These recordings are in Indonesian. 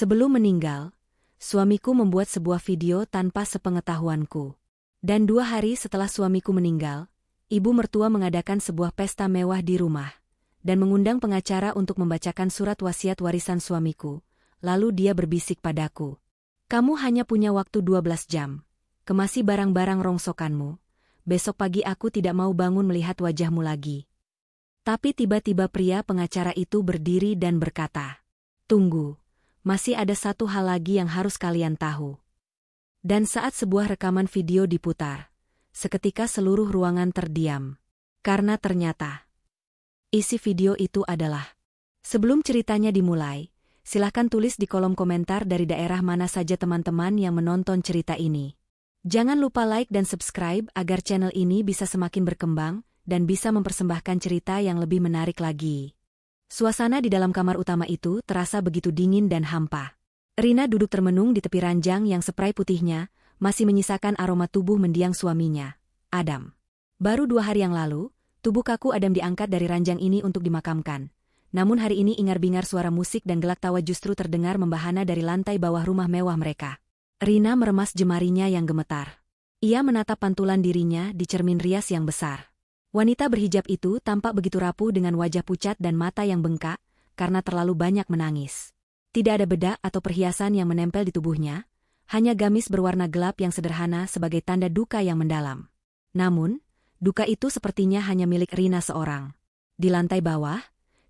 Sebelum meninggal, suamiku membuat sebuah video tanpa sepengetahuanku. Dan 2 hari setelah suamiku meninggal, ibu mertua mengadakan sebuah pesta mewah di rumah dan mengundang pengacara untuk membacakan surat wasiat warisan suamiku. Lalu dia berbisik padaku, "Kamu hanya punya waktu 12 jam. Kemasi barang-barang rongsokanmu. Besok pagi aku tidak mau bangun melihat wajahmu lagi." Tapi tiba-tiba pria pengacara itu berdiri dan berkata, "Tunggu, masih ada satu hal lagi yang harus kalian tahu." Dan saat sebuah rekaman video diputar, seketika seluruh ruangan terdiam. Karena ternyata isi video itu adalah... Sebelum ceritanya dimulai, silahkan tulis di kolom komentar dari daerah mana saja teman-teman yang menonton cerita ini. Jangan lupa like dan subscribe agar channel ini bisa semakin berkembang dan bisa mempersembahkan cerita yang lebih menarik lagi. Suasana di dalam kamar utama itu terasa begitu dingin dan hampa. Rina duduk termenung di tepi ranjang yang spray putihnya masih menyisakan aroma tubuh mendiang suaminya, Adam. Baru 2 hari yang lalu, tubuh kaku Adam diangkat dari ranjang ini untuk dimakamkan. Namun hari ini ingar-bingar suara musik dan gelak tawa justru terdengar membahana dari lantai bawah rumah mewah mereka. Rina meremas jemarinya yang gemetar. Ia menatap pantulan dirinya di cermin rias yang besar. Wanita berhijab itu tampak begitu rapuh dengan wajah pucat dan mata yang bengkak karena terlalu banyak menangis. Tidak ada bedak atau perhiasan yang menempel di tubuhnya, hanya gamis berwarna gelap yang sederhana sebagai tanda duka yang mendalam. Namun, duka itu sepertinya hanya milik Rina seorang. Di lantai bawah,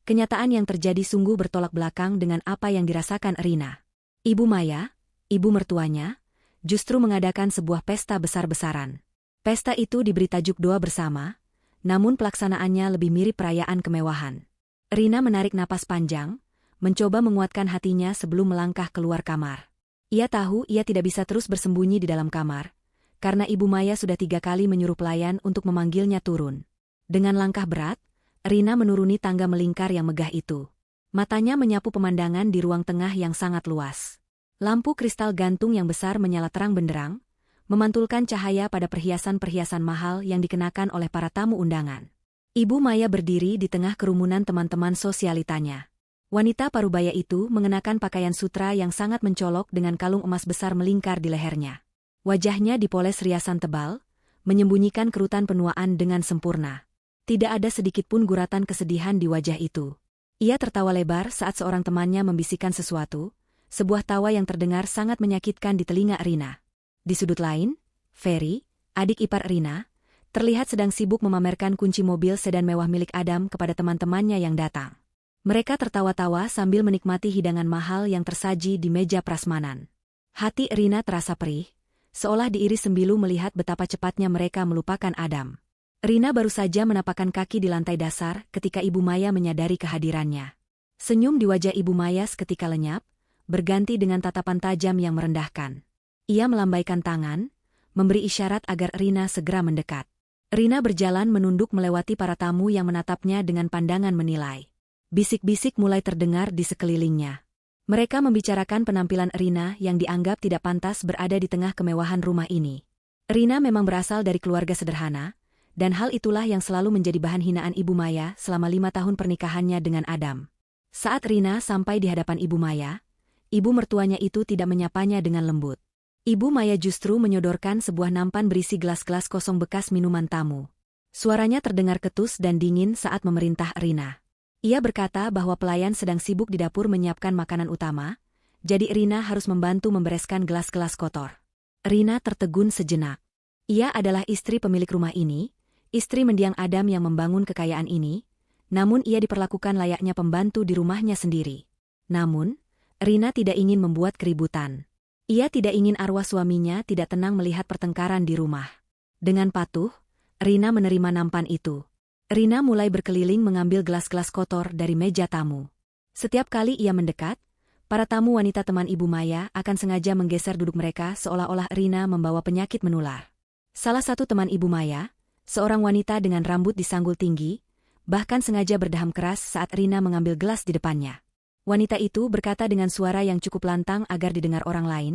kenyataan yang terjadi sungguh bertolak belakang dengan apa yang dirasakan Rina. Ibu Maya, ibu mertuanya, justru mengadakan sebuah pesta besar-besaran. Pesta itu diberi tajuk doa bersama, namun pelaksanaannya lebih mirip perayaan kemewahan. Rina menarik napas panjang, mencoba menguatkan hatinya sebelum melangkah keluar kamar. Ia tahu ia tidak bisa terus bersembunyi di dalam kamar, karena Ibu Maya sudah 3 kali menyuruh pelayan untuk memanggilnya turun. Dengan langkah berat, Rina menuruni tangga melingkar yang megah itu. Matanya menyapu pemandangan di ruang tengah yang sangat luas. Lampu kristal gantung yang besar menyala terang benderang, memantulkan cahaya pada perhiasan-perhiasan mahal yang dikenakan oleh para tamu undangan. Ibu Maya berdiri di tengah kerumunan teman-teman sosialitanya. Wanita parubaya itu mengenakan pakaian sutra yang sangat mencolok dengan kalung emas besar melingkar di lehernya. Wajahnya dipoles riasan tebal, menyembunyikan kerutan penuaan dengan sempurna. Tidak ada sedikitpun guratan kesedihan di wajah itu. Ia tertawa lebar saat seorang temannya membisikkan sesuatu, sebuah tawa yang terdengar sangat menyakitkan di telinga Rina. Di sudut lain, Ferry, adik ipar Rina, terlihat sedang sibuk memamerkan kunci mobil sedan mewah milik Adam kepada teman-temannya yang datang. Mereka tertawa-tawa sambil menikmati hidangan mahal yang tersaji di meja prasmanan. Hati Rina terasa perih, seolah diiris sembilu melihat betapa cepatnya mereka melupakan Adam. Rina baru saja menapakkan kaki di lantai dasar ketika Ibu Maya menyadari kehadirannya. Senyum di wajah Ibu Maya seketika lenyap, berganti dengan tatapan tajam yang merendahkan. Ia melambaikan tangan, memberi isyarat agar Rina segera mendekat. Rina berjalan menunduk melewati para tamu yang menatapnya dengan pandangan menilai. Bisik-bisik mulai terdengar di sekelilingnya. Mereka membicarakan penampilan Rina yang dianggap tidak pantas berada di tengah kemewahan rumah ini. Rina memang berasal dari keluarga sederhana, dan hal itulah yang selalu menjadi bahan hinaan Ibu Maya selama 5 tahun pernikahannya dengan Adam. Saat Rina sampai di hadapan Ibu Maya, ibu mertuanya itu tidak menyapanya dengan lembut. Ibu Maya justru menyodorkan sebuah nampan berisi gelas-gelas kosong bekas minuman tamu. Suaranya terdengar ketus dan dingin saat memerintah Rina. Ia berkata bahwa pelayan sedang sibuk di dapur menyiapkan makanan utama, jadi Rina harus membantu membereskan gelas-gelas kotor. Rina tertegun sejenak. Ia adalah istri pemilik rumah ini, istri mendiang Adam yang membangun kekayaan ini, namun ia diperlakukan layaknya pembantu di rumahnya sendiri. Namun, Rina tidak ingin membuat keributan. Ia tidak ingin arwah suaminya tidak tenang melihat pertengkaran di rumah. Dengan patuh, Rina menerima nampan itu. Rina mulai berkeliling mengambil gelas-gelas kotor dari meja tamu. Setiap kali ia mendekat, para tamu wanita teman Ibu Maya akan sengaja menggeser duduk mereka seolah-olah Rina membawa penyakit menular. Salah satu teman Ibu Maya, seorang wanita dengan rambut disanggul tinggi, bahkan sengaja berdaham keras saat Rina mengambil gelas di depannya. Wanita itu berkata dengan suara yang cukup lantang agar didengar orang lain,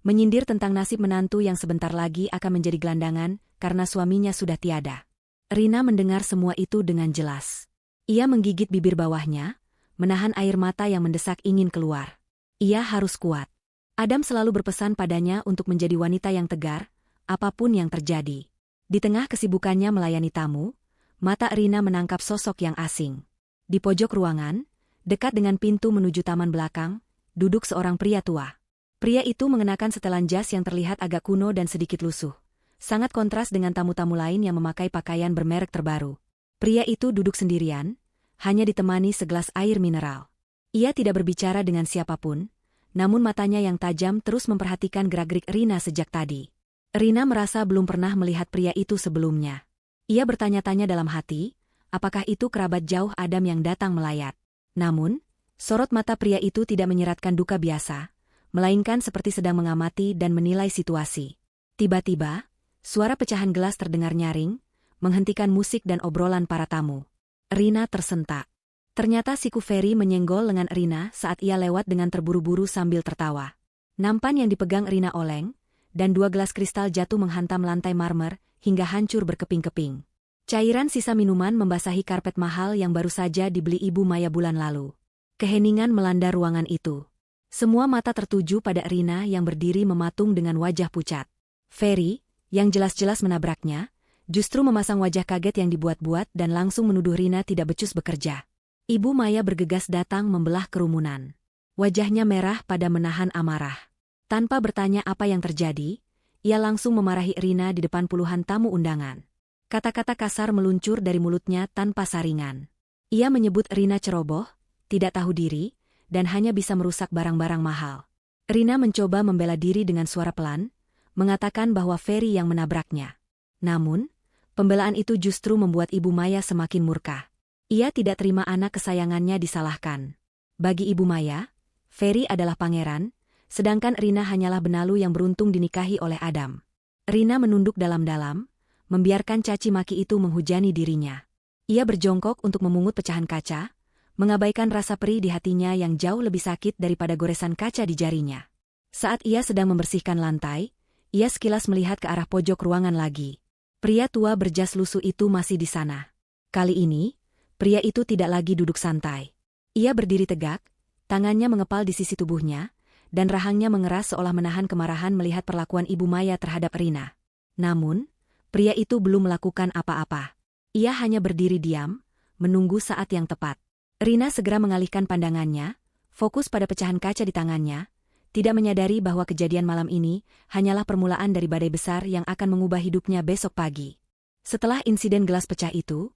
menyindir tentang nasib menantu yang sebentar lagi akan menjadi gelandangan karena suaminya sudah tiada. Rina mendengar semua itu dengan jelas. Ia menggigit bibir bawahnya, menahan air mata yang mendesak ingin keluar. Ia harus kuat. Adam selalu berpesan padanya untuk menjadi wanita yang tegar, apapun yang terjadi. Di tengah kesibukannya melayani tamu, mata Rina menangkap sosok yang asing. Di pojok ruangan, dekat dengan pintu menuju taman belakang, duduk seorang pria tua. Pria itu mengenakan setelan jas yang terlihat agak kuno dan sedikit lusuh. Sangat kontras dengan tamu-tamu lain yang memakai pakaian bermerek terbaru. Pria itu duduk sendirian, hanya ditemani segelas air mineral. Ia tidak berbicara dengan siapapun, namun matanya yang tajam terus memperhatikan gerak-gerik Rina sejak tadi. Rina merasa belum pernah melihat pria itu sebelumnya. Ia bertanya-tanya dalam hati, apakah itu kerabat jauh Adam yang datang melayat. Namun, sorot mata pria itu tidak menyeratkan duka biasa, melainkan seperti sedang mengamati dan menilai situasi. Tiba-tiba, suara pecahan gelas terdengar nyaring, menghentikan musik dan obrolan para tamu. Rina tersentak. Ternyata si Ferry menyenggol lengan Rina saat ia lewat dengan terburu-buru sambil tertawa. Nampan yang dipegang Rina oleng, dan 2 gelas kristal jatuh menghantam lantai marmer hingga hancur berkeping-keping. Cairan sisa minuman membasahi karpet mahal yang baru saja dibeli Ibu Maya bulan lalu. Keheningan melanda ruangan itu. Semua mata tertuju pada Rina yang berdiri mematung dengan wajah pucat. Ferry, yang jelas-jelas menabraknya, justru memasang wajah kaget yang dibuat-buat dan langsung menuduh Rina tidak becus bekerja. Ibu Maya bergegas datang membelah kerumunan. Wajahnya merah pada menahan amarah. Tanpa bertanya apa yang terjadi, ia langsung memarahi Rina di depan puluhan tamu undangan. Kata-kata kasar meluncur dari mulutnya tanpa saringan. Ia menyebut Rina ceroboh, tidak tahu diri, dan hanya bisa merusak barang-barang mahal. Rina mencoba membela diri dengan suara pelan, mengatakan bahwa Ferry yang menabraknya. Namun, pembelaan itu justru membuat Ibu Maya semakin murka. Ia tidak terima anak kesayangannya disalahkan. Bagi Ibu Maya, Ferry adalah pangeran, sedangkan Rina hanyalah benalu yang beruntung dinikahi oleh Adam. Rina menunduk dalam-dalam, membiarkan caci maki itu menghujani dirinya. Ia berjongkok untuk memungut pecahan kaca, mengabaikan rasa perih di hatinya yang jauh lebih sakit daripada goresan kaca di jarinya. Saat ia sedang membersihkan lantai, ia sekilas melihat ke arah pojok ruangan lagi. Pria tua berjas lusuh itu masih di sana. Kali ini, pria itu tidak lagi duduk santai. Ia berdiri tegak, tangannya mengepal di sisi tubuhnya, dan rahangnya mengeras seolah menahan kemarahan melihat perlakuan Ibu Maya terhadap Rina. Namun, pria itu belum melakukan apa-apa. Ia hanya berdiri diam, menunggu saat yang tepat. Rina segera mengalihkan pandangannya, fokus pada pecahan kaca di tangannya, tidak menyadari bahwa kejadian malam ini hanyalah permulaan dari badai besar yang akan mengubah hidupnya besok pagi. Setelah insiden gelas pecah itu,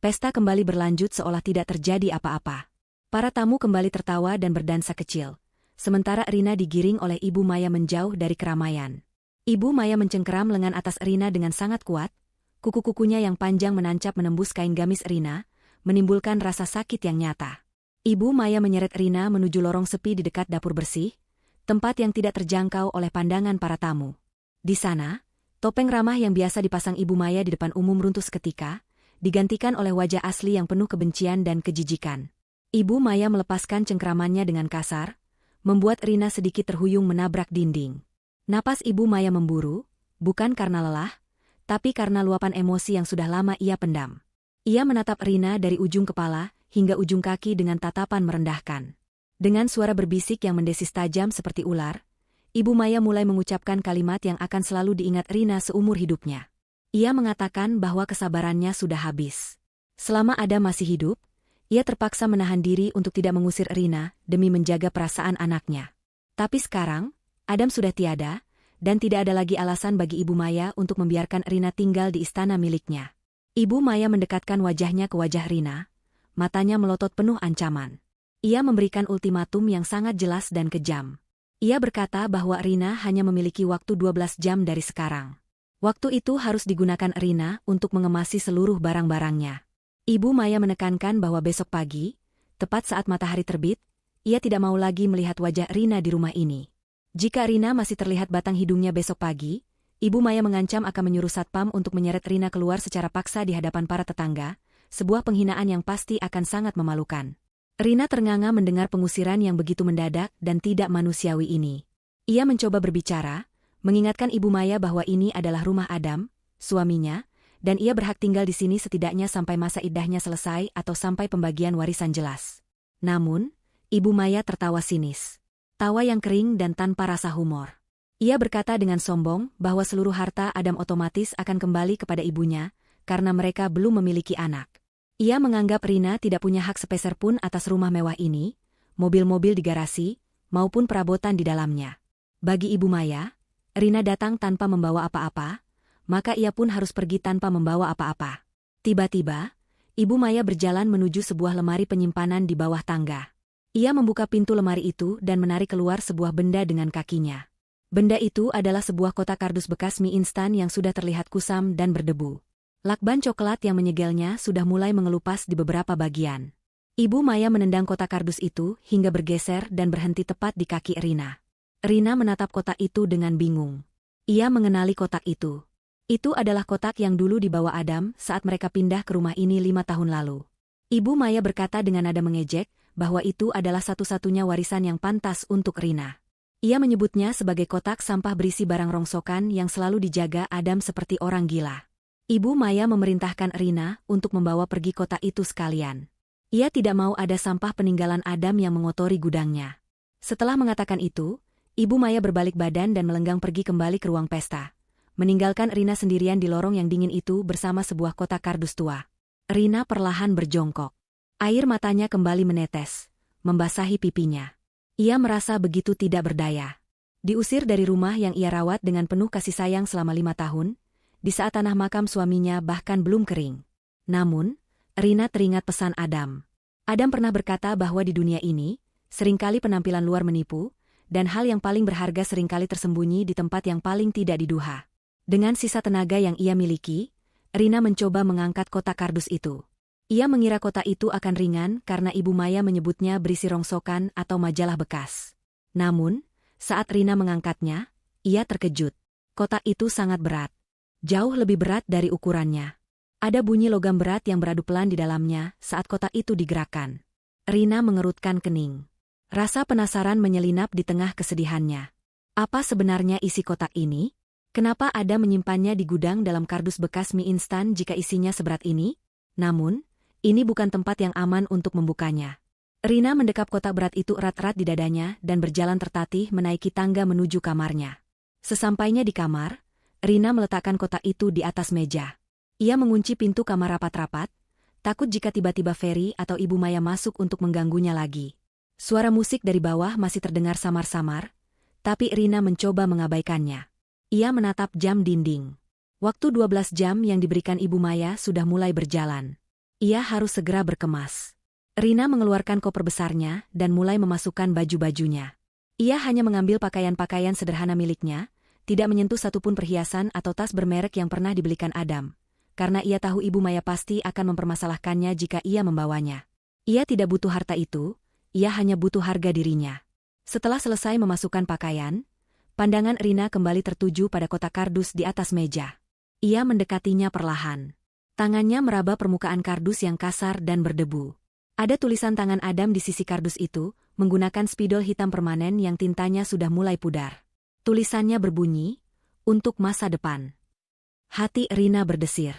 pesta kembali berlanjut seolah tidak terjadi apa-apa. Para tamu kembali tertawa dan berdansa kecil, sementara Rina digiring oleh Ibu Maya menjauh dari keramaian. Ibu Maya mencengkeram lengan atas Rina dengan sangat kuat, kuku-kukunya yang panjang menancap menembus kain gamis Rina, menimbulkan rasa sakit yang nyata. Ibu Maya menyeret Rina menuju lorong sepi di dekat dapur bersih, tempat yang tidak terjangkau oleh pandangan para tamu. Di sana, topeng ramah yang biasa dipasang Ibu Maya di depan umum runtuh seketika, digantikan oleh wajah asli yang penuh kebencian dan kejijikan. Ibu Maya melepaskan cengkeramannya dengan kasar, membuat Rina sedikit terhuyung menabrak dinding. Napas Ibu Maya memburu, bukan karena lelah, tapi karena luapan emosi yang sudah lama ia pendam. Ia menatap Rina dari ujung kepala hingga ujung kaki dengan tatapan merendahkan. Dengan suara berbisik yang mendesis tajam seperti ular, Ibu Maya mulai mengucapkan kalimat yang akan selalu diingat Rina seumur hidupnya. Ia mengatakan bahwa kesabarannya sudah habis. Selama Adam masih hidup, ia terpaksa menahan diri untuk tidak mengusir Rina demi menjaga perasaan anaknya. Tapi sekarang, Adam sudah tiada, dan tidak ada lagi alasan bagi Ibu Maya untuk membiarkan Rina tinggal di istana miliknya. Ibu Maya mendekatkan wajahnya ke wajah Rina, matanya melotot penuh ancaman. Ia memberikan ultimatum yang sangat jelas dan kejam. Ia berkata bahwa Rina hanya memiliki waktu 12 jam dari sekarang. Waktu itu harus digunakan Rina untuk mengemasi seluruh barang-barangnya. Ibu Maya menekankan bahwa besok pagi, tepat saat matahari terbit, ia tidak mau lagi melihat wajah Rina di rumah ini. Jika Rina masih terlihat batang hidungnya besok pagi, Ibu Maya mengancam akan menyuruh satpam untuk menyeret Rina keluar secara paksa di hadapan para tetangga, sebuah penghinaan yang pasti akan sangat memalukan. Rina ternganga mendengar pengusiran yang begitu mendadak dan tidak manusiawi ini. Ia mencoba berbicara, mengingatkan Ibu Maya bahwa ini adalah rumah Adam, suaminya, dan ia berhak tinggal di sini setidaknya sampai masa iddahnya selesai atau sampai pembagian warisan jelas. Namun, Ibu Maya tertawa sinis. tawa yang kering dan tanpa rasa humor. Ia berkata dengan sombong bahwa seluruh harta Adam otomatis akan kembali kepada ibunya, karena mereka belum memiliki anak. Ia menganggap Rina tidak punya hak sepeser pun atas rumah mewah ini, mobil-mobil di garasi, maupun perabotan di dalamnya. Bagi Ibu Maya, Rina datang tanpa membawa apa-apa, maka ia pun harus pergi tanpa membawa apa-apa. Tiba-tiba, Ibu Maya berjalan menuju sebuah lemari penyimpanan di bawah tangga. Ia membuka pintu lemari itu dan menarik keluar sebuah benda dengan kakinya. Benda itu adalah sebuah kotak kardus bekas mie instan yang sudah terlihat kusam dan berdebu. Lakban coklat yang menyegelnya sudah mulai mengelupas di beberapa bagian. Ibu Maya menendang kotak kardus itu hingga bergeser dan berhenti tepat di kaki Rina. Rina menatap kotak itu dengan bingung. Ia mengenali kotak itu. Itu adalah kotak yang dulu dibawa Adam saat mereka pindah ke rumah ini 5 tahun lalu. Ibu Maya berkata dengan nada mengejek bahwa itu adalah satu-satunya warisan yang pantas untuk Rina. Ia menyebutnya sebagai kotak sampah berisi barang rongsokan yang selalu dijaga Adam seperti orang gila. Ibu Maya memerintahkan Rina untuk membawa pergi kotak itu sekalian. Ia tidak mau ada sampah peninggalan Adam yang mengotori gudangnya. Setelah mengatakan itu, Ibu Maya berbalik badan dan melenggang pergi kembali ke ruang pesta, meninggalkan Rina sendirian di lorong yang dingin itu bersama sebuah kotak kardus tua. Rina perlahan berjongkok. Air matanya kembali menetes, membasahi pipinya. Ia merasa begitu tidak berdaya. Diusir dari rumah yang ia rawat dengan penuh kasih sayang selama 5 tahun, di saat tanah makam suaminya bahkan belum kering. Namun, Rina teringat pesan Adam. Adam pernah berkata bahwa di dunia ini, seringkali penampilan luar menipu, dan hal yang paling berharga seringkali tersembunyi di tempat yang paling tidak diduga. Dengan sisa tenaga yang ia miliki, Rina mencoba mengangkat kotak kardus itu. Ia mengira kotak itu akan ringan karena Ibu Maya menyebutnya berisi rongsokan atau majalah bekas. Namun, saat Rina mengangkatnya, ia terkejut. Kotak itu sangat berat. Jauh lebih berat dari ukurannya. Ada bunyi logam berat yang beradu pelan di dalamnya saat kotak itu digerakkan. Rina mengerutkan kening. Rasa penasaran menyelinap di tengah kesedihannya. Apa sebenarnya isi kotak ini? Kenapa ada menyimpannya di gudang dalam kardus bekas mie instan jika isinya seberat ini? Namun, ini bukan tempat yang aman untuk membukanya. Rina mendekap kotak berat itu erat-erat di dadanya dan berjalan tertatih menaiki tangga menuju kamarnya. Sesampainya di kamar, Rina meletakkan kotak itu di atas meja. Ia mengunci pintu kamar rapat-rapat, takut jika tiba-tiba Ferry atau Ibu Maya masuk untuk mengganggunya lagi. Suara musik dari bawah masih terdengar samar-samar, tapi Rina mencoba mengabaikannya. Ia menatap jam dinding. Waktu 12 jam yang diberikan Ibu Maya sudah mulai berjalan. Ia harus segera berkemas. Rina mengeluarkan koper besarnya dan mulai memasukkan baju-bajunya. Ia hanya mengambil pakaian-pakaian sederhana miliknya, tidak menyentuh satupun perhiasan atau tas bermerek yang pernah dibelikan Adam, karena ia tahu Ibu Maya pasti akan mempermasalahkannya jika ia membawanya. Ia tidak butuh harta itu, ia hanya butuh harga dirinya. Setelah selesai memasukkan pakaian, pandangan Rina kembali tertuju pada kotak kardus di atas meja. Ia mendekatinya perlahan. Tangannya meraba permukaan kardus yang kasar dan berdebu. Ada tulisan tangan Adam di sisi kardus itu, menggunakan spidol hitam permanen yang tintanya sudah mulai pudar. Tulisannya berbunyi, "Untuk masa depan." Hati Rina berdesir.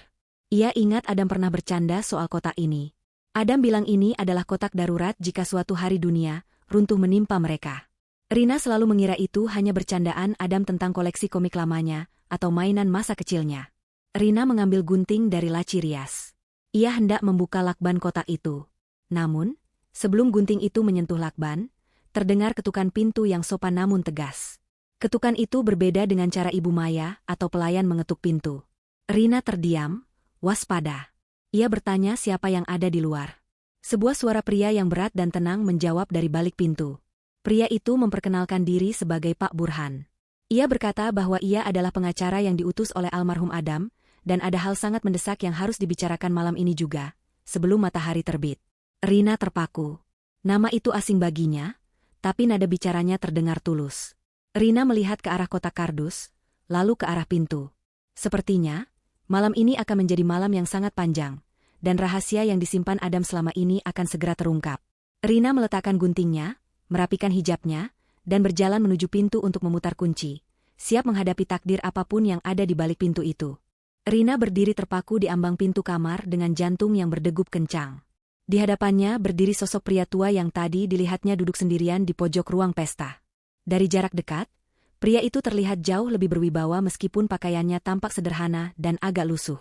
Ia ingat Adam pernah bercanda soal kotak ini. Adam bilang ini adalah kotak darurat jika suatu hari dunia runtuh menimpa mereka. Rina selalu mengira itu hanya bercandaan Adam tentang koleksi komik lamanya atau mainan masa kecilnya. Rina mengambil gunting dari laci rias. Ia hendak membuka lakban kotak itu. Namun, sebelum gunting itu menyentuh lakban, terdengar ketukan pintu yang sopan namun tegas. Ketukan itu berbeda dengan cara Ibu Maya atau pelayan mengetuk pintu. Rina terdiam, waspada. Ia bertanya siapa yang ada di luar. Sebuah suara pria yang berat dan tenang menjawab dari balik pintu. Pria itu memperkenalkan diri sebagai Pak Burhan. Ia berkata bahwa ia adalah pengacara yang diutus oleh almarhum Adam, dan ada hal sangat mendesak yang harus dibicarakan malam ini juga, sebelum matahari terbit. Rina terpaku. Nama itu asing baginya, tapi nada bicaranya terdengar tulus. Rina melihat ke arah kotak kardus, lalu ke arah pintu. Sepertinya, malam ini akan menjadi malam yang sangat panjang, dan rahasia yang disimpan Adam selama ini akan segera terungkap. Rina meletakkan guntingnya, merapikan hijabnya, dan berjalan menuju pintu untuk memutar kunci, siap menghadapi takdir apapun yang ada di balik pintu itu. Rina berdiri terpaku di ambang pintu kamar dengan jantung yang berdegup kencang. Di hadapannya berdiri sosok pria tua yang tadi dilihatnya duduk sendirian di pojok ruang pesta. Dari jarak dekat, pria itu terlihat jauh lebih berwibawa meskipun pakaiannya tampak sederhana dan agak lusuh.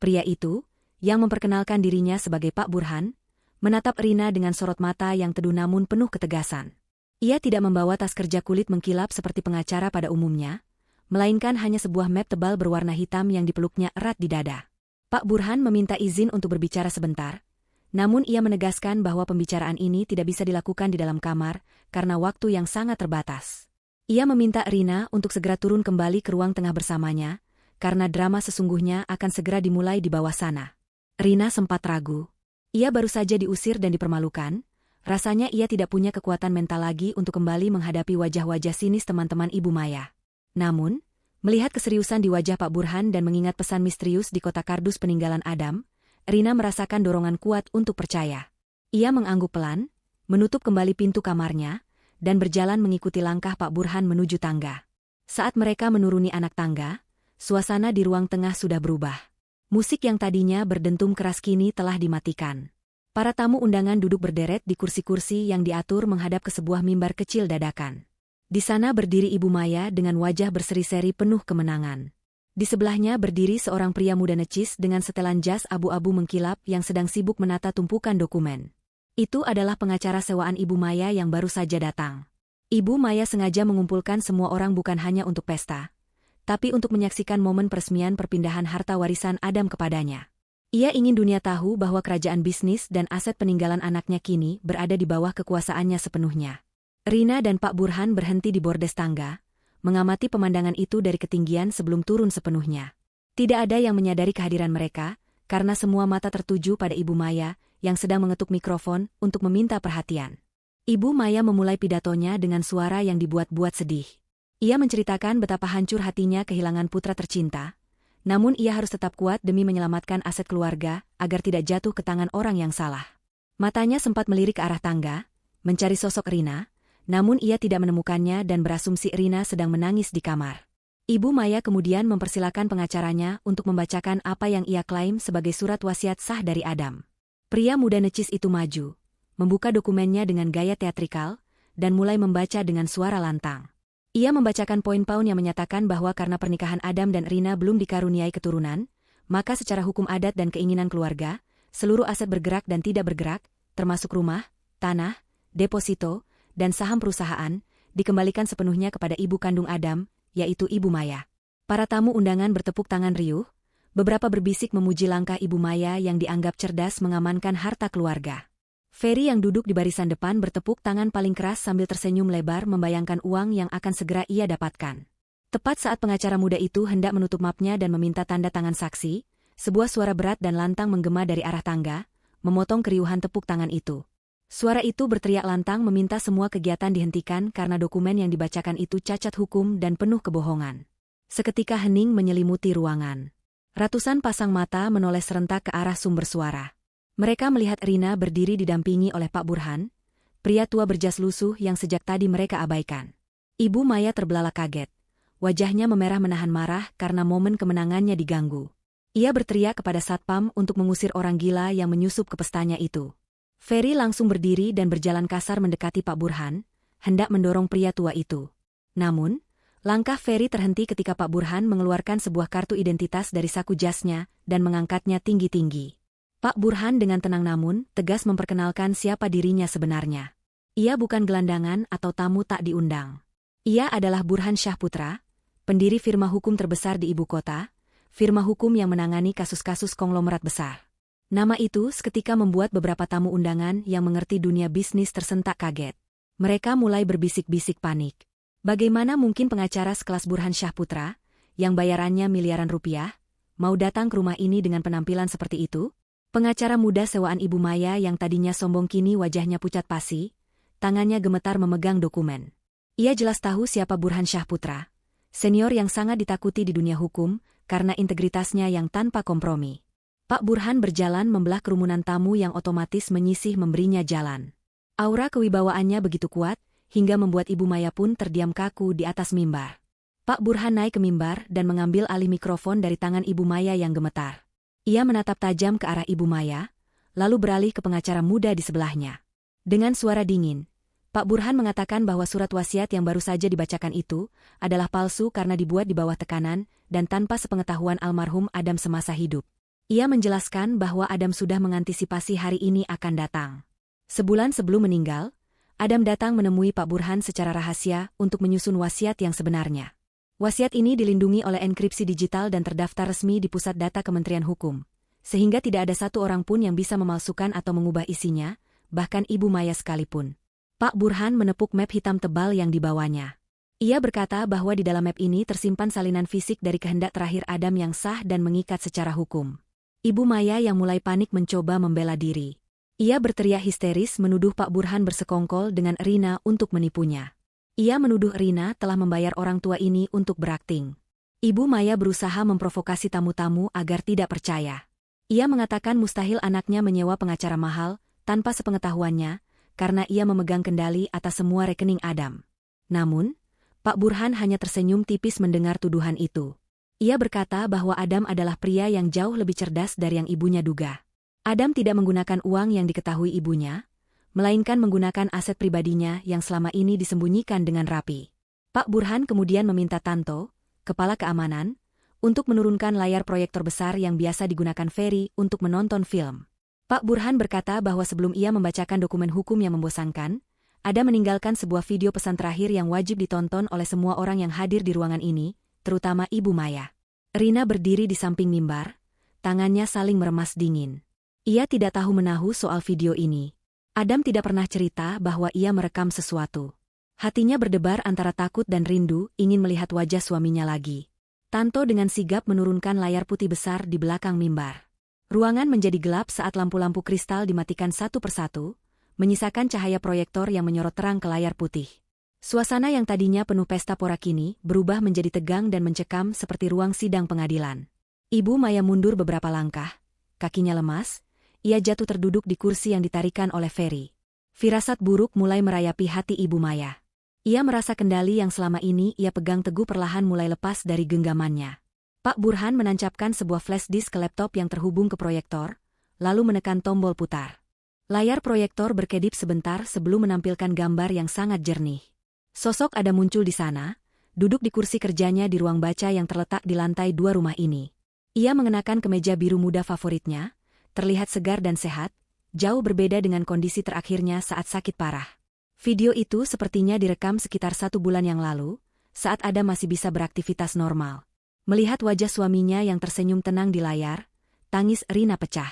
Pria itu, yang memperkenalkan dirinya sebagai Pak Burhan, menatap Rina dengan sorot mata yang teduh namun penuh ketegasan. Ia tidak membawa tas kerja kulit mengkilap seperti pengacara pada umumnya, melainkan hanya sebuah map tebal berwarna hitam yang dipeluknya erat di dada. Pak Burhan meminta izin untuk berbicara sebentar, namun ia menegaskan bahwa pembicaraan ini tidak bisa dilakukan di dalam kamar karena waktu yang sangat terbatas. Ia meminta Rina untuk segera turun kembali ke ruang tengah bersamanya, karena drama sesungguhnya akan segera dimulai di bawah sana. Rina sempat ragu. Ia baru saja diusir dan dipermalukan, rasanya ia tidak punya kekuatan mental lagi untuk kembali menghadapi wajah-wajah sinis teman-teman Ibu Maya. Namun, melihat keseriusan di wajah Pak Burhan dan mengingat pesan misterius di kotak kardus peninggalan Adam, Rina merasakan dorongan kuat untuk percaya. Ia mengangguk pelan, menutup kembali pintu kamarnya, dan berjalan mengikuti langkah Pak Burhan menuju tangga. Saat mereka menuruni anak tangga, suasana di ruang tengah sudah berubah. Musik yang tadinya berdentum keras kini telah dimatikan. Para tamu undangan duduk berderet di kursi-kursi yang diatur menghadap ke sebuah mimbar kecil dadakan. Di sana berdiri Ibu Maya dengan wajah berseri-seri penuh kemenangan. Di sebelahnya berdiri seorang pria muda necis dengan setelan jas abu-abu mengkilap yang sedang sibuk menata tumpukan dokumen. Itu adalah pengacara sewaan Ibu Maya yang baru saja datang. Ibu Maya sengaja mengumpulkan semua orang bukan hanya untuk pesta, tapi untuk menyaksikan momen peresmian perpindahan harta warisan Adam kepadanya. Ia ingin dunia tahu bahwa kerajaan bisnis dan aset peninggalan anaknya kini berada di bawah kekuasaannya sepenuhnya. Rina dan Pak Burhan berhenti di bordes tangga, mengamati pemandangan itu dari ketinggian sebelum turun sepenuhnya. Tidak ada yang menyadari kehadiran mereka, karena semua mata tertuju pada Ibu Maya yang sedang mengetuk mikrofon untuk meminta perhatian. Ibu Maya memulai pidatonya dengan suara yang dibuat-buat sedih. Ia menceritakan betapa hancur hatinya kehilangan putra tercinta, namun ia harus tetap kuat demi menyelamatkan aset keluarga agar tidak jatuh ke tangan orang yang salah. Matanya sempat melirik ke arah tangga, mencari sosok Rina, namun ia tidak menemukannya dan berasumsi Rina sedang menangis di kamar. Ibu Maya kemudian mempersilakan pengacaranya untuk membacakan apa yang ia klaim sebagai surat wasiat sah dari Adam. Pria muda necis itu maju, membuka dokumennya dengan gaya teatrikal, dan mulai membaca dengan suara lantang. Ia membacakan poin-poin yang menyatakan bahwa karena pernikahan Adam dan Rina belum dikaruniai keturunan, maka secara hukum adat dan keinginan keluarga, seluruh aset bergerak dan tidak bergerak, termasuk rumah, tanah, deposito, dan saham perusahaan, dikembalikan sepenuhnya kepada ibu kandung Adam, yaitu Ibu Maya. Para tamu undangan bertepuk tangan riuh, beberapa berbisik memuji langkah Ibu Maya yang dianggap cerdas mengamankan harta keluarga. Ferry yang duduk di barisan depan bertepuk tangan paling keras sambil tersenyum lebar membayangkan uang yang akan segera ia dapatkan. Tepat saat pengacara muda itu hendak menutup mapnya dan meminta tanda tangan saksi, sebuah suara berat dan lantang menggema dari arah tangga, memotong keriuhan tepuk tangan itu. Suara itu berteriak lantang meminta semua kegiatan dihentikan karena dokumen yang dibacakan itu cacat hukum dan penuh kebohongan. Seketika hening menyelimuti ruangan. Ratusan pasang mata menoleh serentak ke arah sumber suara. Mereka melihat Rina berdiri didampingi oleh Pak Burhan, pria tua berjas lusuh yang sejak tadi mereka abaikan. Ibu Maya terbelalak kaget. Wajahnya memerah menahan marah karena momen kemenangannya diganggu. Ia berteriak kepada satpam untuk mengusir orang gila yang menyusup ke pestanya itu. Ferry langsung berdiri dan berjalan kasar mendekati Pak Burhan, hendak mendorong pria tua itu. Namun, langkah Ferry terhenti ketika Pak Burhan mengeluarkan sebuah kartu identitas dari saku jasnya dan mengangkatnya tinggi-tinggi. Pak Burhan dengan tenang namun tegas memperkenalkan siapa dirinya sebenarnya. Ia bukan gelandangan atau tamu tak diundang. Ia adalah Burhan Shah Putra, pendiri firma hukum terbesar di ibu kota, firma hukum yang menangani kasus-kasus konglomerat besar. Nama itu seketika membuat beberapa tamu undangan yang mengerti dunia bisnis tersentak kaget. Mereka mulai berbisik-bisik panik. Bagaimana mungkin pengacara sekelas Burhan Shah Putra, yang bayarannya miliaran rupiah, mau datang ke rumah ini dengan penampilan seperti itu? Pengacara muda sewaan Ibu Maya yang tadinya sombong kini wajahnya pucat pasi, tangannya gemetar memegang dokumen. Ia jelas tahu siapa Burhan Shah Putra, senior yang sangat ditakuti di dunia hukum karena integritasnya yang tanpa kompromi. Pak Burhan berjalan membelah kerumunan tamu yang otomatis menyisih memberinya jalan. Aura kewibawaannya begitu kuat, hingga membuat Ibu Maya pun terdiam kaku di atas mimbar. Pak Burhan naik ke mimbar dan mengambil alih mikrofon dari tangan Ibu Maya yang gemetar. Ia menatap tajam ke arah Ibu Maya, lalu beralih ke pengacara muda di sebelahnya. Dengan suara dingin, Pak Burhan mengatakan bahwa surat wasiat yang baru saja dibacakan itu adalah palsu karena dibuat di bawah tekanan dan tanpa sepengetahuan almarhum Adam semasa hidup. Ia menjelaskan bahwa Adam sudah mengantisipasi hari ini akan datang. Sebulan sebelum meninggal, Adam datang menemui Pak Burhan secara rahasia untuk menyusun wasiat yang sebenarnya. Wasiat ini dilindungi oleh enkripsi digital dan terdaftar resmi di Pusat Data Kementerian Hukum, sehingga tidak ada satu orang pun yang bisa memalsukan atau mengubah isinya, bahkan Ibu Maya sekalipun. Pak Burhan menepuk map hitam tebal yang dibawanya. Ia berkata bahwa di dalam map ini tersimpan salinan fisik dari kehendak terakhir Adam yang sah dan mengikat secara hukum. Ibu Maya yang mulai panik mencoba membela diri. Ia berteriak histeris menuduh Pak Burhan bersekongkol dengan Rina untuk menipunya. Ia menuduh Rina telah membayar orang tua ini untuk berakting. Ibu Maya berusaha memprovokasi tamu-tamu agar tidak percaya. Ia mengatakan mustahil anaknya menyewa pengacara mahal tanpa sepengetahuannya, karena ia memegang kendali atas semua rekening Adam. Namun, Pak Burhan hanya tersenyum tipis mendengar tuduhan itu. Ia berkata bahwa Adam adalah pria yang jauh lebih cerdas dari yang ibunya duga. Adam tidak menggunakan uang yang diketahui ibunya, melainkan menggunakan aset pribadinya yang selama ini disembunyikan dengan rapi. Pak Burhan kemudian meminta Tanto, kepala keamanan, untuk menurunkan layar proyektor besar yang biasa digunakan Ferry untuk menonton film. Pak Burhan berkata bahwa sebelum ia membacakan dokumen hukum yang membosankan, Adam meninggalkan sebuah video pesan terakhir yang wajib ditonton oleh semua orang yang hadir di ruangan ini, terutama Ibu Maya. Rina berdiri di samping mimbar, tangannya saling meremas dingin. Ia tidak tahu menahu soal video ini. Adam tidak pernah cerita bahwa ia merekam sesuatu. Hatinya berdebar antara takut dan rindu ingin melihat wajah suaminya lagi. Tanto dengan sigap menurunkan layar putih besar di belakang mimbar. Ruangan menjadi gelap saat lampu-lampu kristal dimatikan satu persatu, menyisakan cahaya proyektor yang menyorot terang ke layar putih. Suasana yang tadinya penuh pesta pora kini berubah menjadi tegang dan mencekam seperti ruang sidang pengadilan. Ibu Maya mundur beberapa langkah, kakinya lemas, ia jatuh terduduk di kursi yang ditarikan oleh Ferry. Firasat buruk mulai merayapi hati Ibu Maya. Ia merasa kendali yang selama ini ia pegang teguh perlahan mulai lepas dari genggamannya. Pak Burhan menancapkan sebuah flash disk ke laptop yang terhubung ke proyektor, lalu menekan tombol putar. Layar proyektor berkedip sebentar sebelum menampilkan gambar yang sangat jernih. Sosok Adam muncul di sana, duduk di kursi kerjanya di ruang baca yang terletak di lantai 2 rumah ini. Ia mengenakan kemeja biru muda favoritnya, terlihat segar dan sehat, jauh berbeda dengan kondisi terakhirnya saat sakit parah. Video itu sepertinya direkam sekitar 1 bulan yang lalu, saat Adam masih bisa beraktivitas normal. Melihat wajah suaminya yang tersenyum tenang di layar, tangis Rina pecah.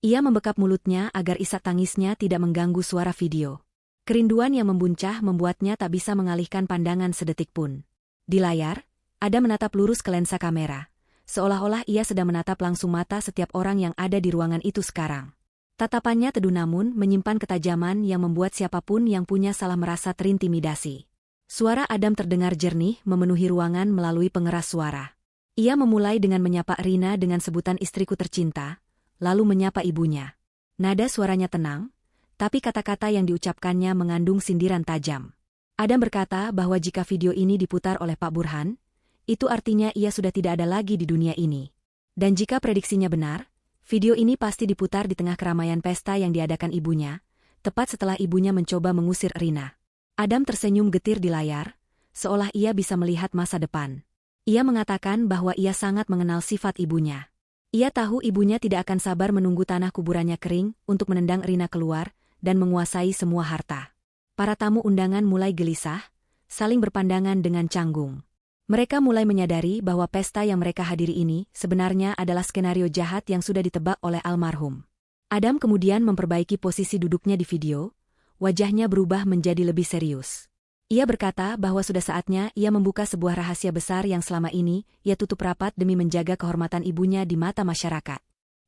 Ia membekap mulutnya agar isak tangisnya tidak mengganggu suara video. Kerinduan yang membuncah membuatnya tak bisa mengalihkan pandangan sedetik pun. Di layar, Adam menatap lurus ke lensa kamera, seolah-olah ia sedang menatap langsung mata setiap orang yang ada di ruangan itu sekarang. Tatapannya teduh namun menyimpan ketajaman yang membuat siapapun yang punya salah merasa terintimidasi. Suara Adam terdengar jernih memenuhi ruangan melalui pengeras suara. Ia memulai dengan menyapa Rina dengan sebutan istriku tercinta, lalu menyapa ibunya. Nada suaranya tenang, tapi kata-kata yang diucapkannya mengandung sindiran tajam. Adam berkata bahwa jika video ini diputar oleh Pak Burhan, itu artinya ia sudah tidak ada lagi di dunia ini. Dan jika prediksinya benar, video ini pasti diputar di tengah keramaian pesta yang diadakan ibunya, tepat setelah ibunya mencoba mengusir Rina. Adam tersenyum getir di layar, seolah ia bisa melihat masa depan. Ia mengatakan bahwa ia sangat mengenal sifat ibunya. Ia tahu ibunya tidak akan sabar menunggu tanah kuburannya kering untuk menendang Rina keluar dan menguasai semua harta. Para tamu undangan mulai gelisah, saling berpandangan dengan canggung. Mereka mulai menyadari bahwa pesta yang mereka hadiri ini sebenarnya adalah skenario jahat yang sudah ditebak oleh almarhum. Adam kemudian memperbaiki posisi duduknya di video, wajahnya berubah menjadi lebih serius. Ia berkata bahwa sudah saatnya ia membuka sebuah rahasia besar yang selama ini ia tutup rapat demi menjaga kehormatan ibunya di mata masyarakat.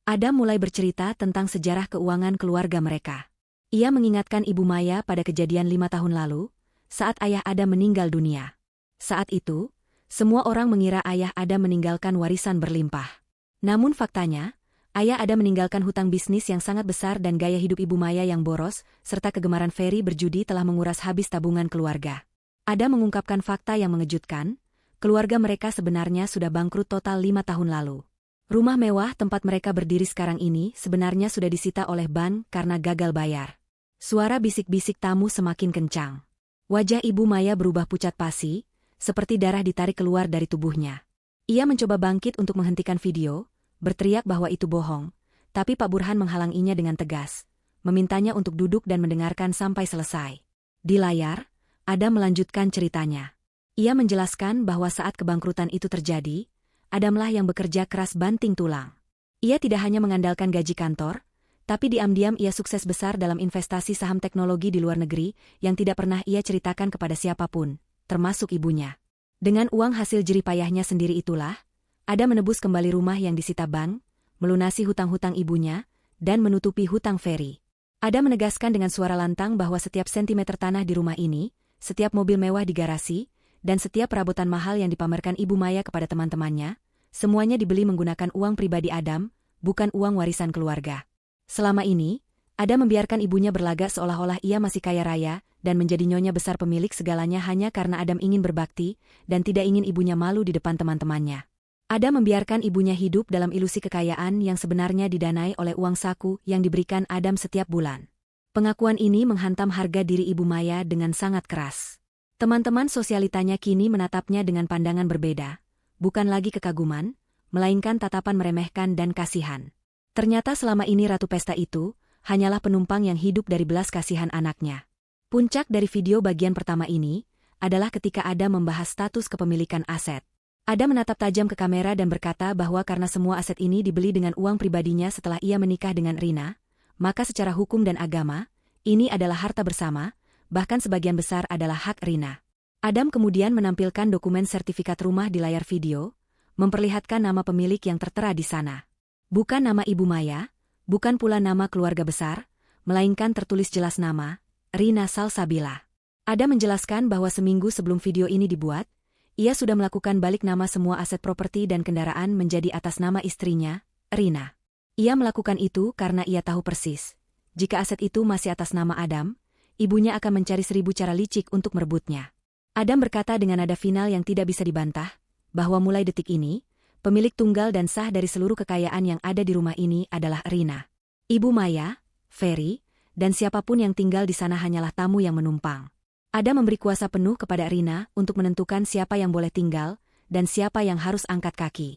Adam mulai bercerita tentang sejarah keuangan keluarga mereka. Ia mengingatkan Ibu Maya pada kejadian 5 tahun lalu, saat ayah Adam meninggal dunia. Saat itu, semua orang mengira ayah Adam meninggalkan warisan berlimpah. Namun faktanya, ayah Adam meninggalkan hutang bisnis yang sangat besar dan gaya hidup Ibu Maya yang boros, serta kegemaran Ferry berjudi telah menguras habis tabungan keluarga. Adam mengungkapkan fakta yang mengejutkan, keluarga mereka sebenarnya sudah bangkrut total 5 tahun lalu. Rumah mewah tempat mereka berdiri sekarang ini sebenarnya sudah disita oleh bank karena gagal bayar. Suara bisik-bisik tamu semakin kencang. Wajah Ibu Maya berubah pucat pasi, seperti darah ditarik keluar dari tubuhnya. Ia mencoba bangkit untuk menghentikan video, berteriak bahwa itu bohong, tapi Pak Burhan menghalanginya dengan tegas, memintanya untuk duduk dan mendengarkan sampai selesai. Di layar, Adam melanjutkan ceritanya. Ia menjelaskan bahwa saat kebangkrutan itu terjadi, Adamlah yang bekerja keras banting tulang. Ia tidak hanya mengandalkan gaji kantor, tapi diam-diam ia sukses besar dalam investasi saham teknologi di luar negeri yang tidak pernah ia ceritakan kepada siapapun, termasuk ibunya. Dengan uang hasil jerih payahnya sendiri itulah, Adam menebus kembali rumah yang disita bank, melunasi hutang-hutang ibunya, dan menutupi hutang Ferry. Adam menegaskan dengan suara lantang bahwa setiap sentimeter tanah di rumah ini, setiap mobil mewah di garasi, dan setiap perabotan mahal yang dipamerkan Ibu Maya kepada teman-temannya, semuanya dibeli menggunakan uang pribadi Adam, bukan uang warisan keluarga. Selama ini, Adam membiarkan ibunya berlagak seolah-olah ia masih kaya raya dan menjadi nyonya besar pemilik segalanya hanya karena Adam ingin berbakti dan tidak ingin ibunya malu di depan teman-temannya. Adam membiarkan ibunya hidup dalam ilusi kekayaan yang sebenarnya didanai oleh uang saku yang diberikan Adam setiap bulan. Pengakuan ini menghantam harga diri Ibu Maya dengan sangat keras. Teman-teman sosialitanya kini menatapnya dengan pandangan berbeda, bukan lagi kekaguman, melainkan tatapan meremehkan dan kasihan. Ternyata selama ini Ratu Pesta itu hanyalah penumpang yang hidup dari belas kasihan anaknya. Puncak dari video bagian pertama ini adalah ketika Adam membahas status kepemilikan aset. Adam menatap tajam ke kamera dan berkata bahwa karena semua aset ini dibeli dengan uang pribadinya setelah ia menikah dengan Rina, maka secara hukum dan agama, ini adalah harta bersama, bahkan sebagian besar adalah hak Rina. Adam kemudian menampilkan dokumen sertifikat rumah di layar video, memperlihatkan nama pemilik yang tertera di sana. Bukan nama Ibu Maya, bukan pula nama keluarga besar, melainkan tertulis jelas nama, Rina Salsabila. Adam menjelaskan bahwa seminggu sebelum video ini dibuat, ia sudah melakukan balik nama semua aset properti dan kendaraan menjadi atas nama istrinya, Rina. Ia melakukan itu karena ia tahu persis, jika aset itu masih atas nama Adam, ibunya akan mencari 1000 cara licik untuk merebutnya. Adam berkata dengan nada final yang tidak bisa dibantah, bahwa mulai detik ini, pemilik tunggal dan sah dari seluruh kekayaan yang ada di rumah ini adalah Rina. Ibu Maya, Ferry, dan siapapun yang tinggal di sana hanyalah tamu yang menumpang. Adam memberi kuasa penuh kepada Rina untuk menentukan siapa yang boleh tinggal dan siapa yang harus angkat kaki.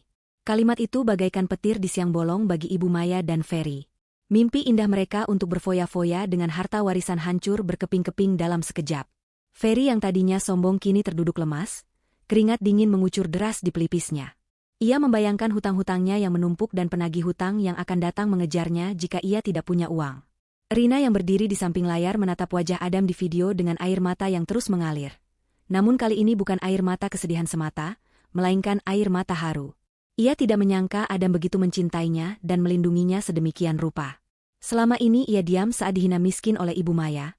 Kalimat itu bagaikan petir di siang bolong bagi Ibu Maya dan Ferry. Mimpi indah mereka untuk berfoya-foya dengan harta warisan hancur berkeping-keping dalam sekejap. Ferry yang tadinya sombong kini terduduk lemas, keringat dingin mengucur deras di pelipisnya. Ia membayangkan hutang-hutangnya yang menumpuk dan penagih hutang yang akan datang mengejarnya jika ia tidak punya uang. Rina yang berdiri di samping layar menatap wajah Adam di video dengan air mata yang terus mengalir. Namun kali ini bukan air mata kesedihan semata, melainkan air mata haru. Ia tidak menyangka Adam begitu mencintainya dan melindunginya sedemikian rupa. Selama ini ia diam saat dihina miskin oleh Ibu Maya,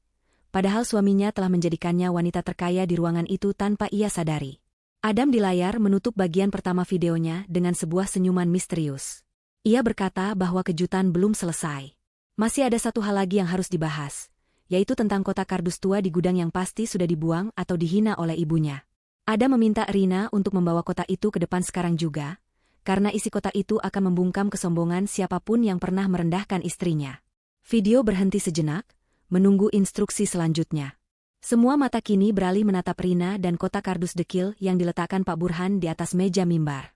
padahal suaminya telah menjadikannya wanita terkaya di ruangan itu tanpa ia sadari. Adam di layar menutup bagian pertama videonya dengan sebuah senyuman misterius. Ia berkata bahwa kejutan belum selesai. Masih ada satu hal lagi yang harus dibahas, yaitu tentang kotak kardus tua di gudang yang pasti sudah dibuang atau dihina oleh ibunya. Adam meminta Rina untuk membawa kotak itu ke depan sekarang juga, karena isi kotak itu akan membungkam kesombongan siapapun yang pernah merendahkan istrinya. Video berhenti sejenak, menunggu instruksi selanjutnya. Semua mata kini beralih menatap Rina dan kotak kardus dekil yang diletakkan Pak Burhan di atas meja mimbar.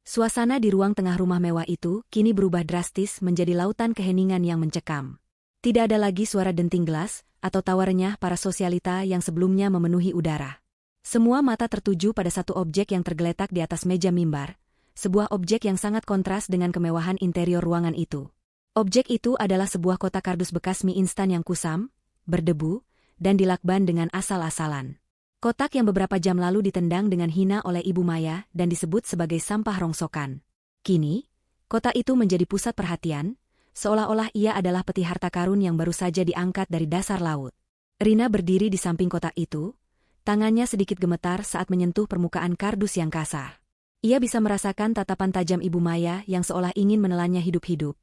Suasana di ruang tengah rumah mewah itu kini berubah drastis menjadi lautan keheningan yang mencekam. Tidak ada lagi suara denting gelas atau tawa renyah para sosialita yang sebelumnya memenuhi udara. Semua mata tertuju pada satu objek yang tergeletak di atas meja mimbar, sebuah objek yang sangat kontras dengan kemewahan interior ruangan itu. Objek itu adalah sebuah kotak kardus bekas mie instan yang kusam, berdebu, dan dilakban dengan asal-asalan. Kotak yang beberapa jam lalu ditendang dengan hina oleh Ibu Maya dan disebut sebagai sampah rongsokan. Kini, kotak itu menjadi pusat perhatian, seolah-olah ia adalah peti harta karun yang baru saja diangkat dari dasar laut. Rina berdiri di samping kotak itu, tangannya sedikit gemetar saat menyentuh permukaan kardus yang kasar. Ia bisa merasakan tatapan tajam Ibu Maya yang seolah ingin menelannya hidup-hidup.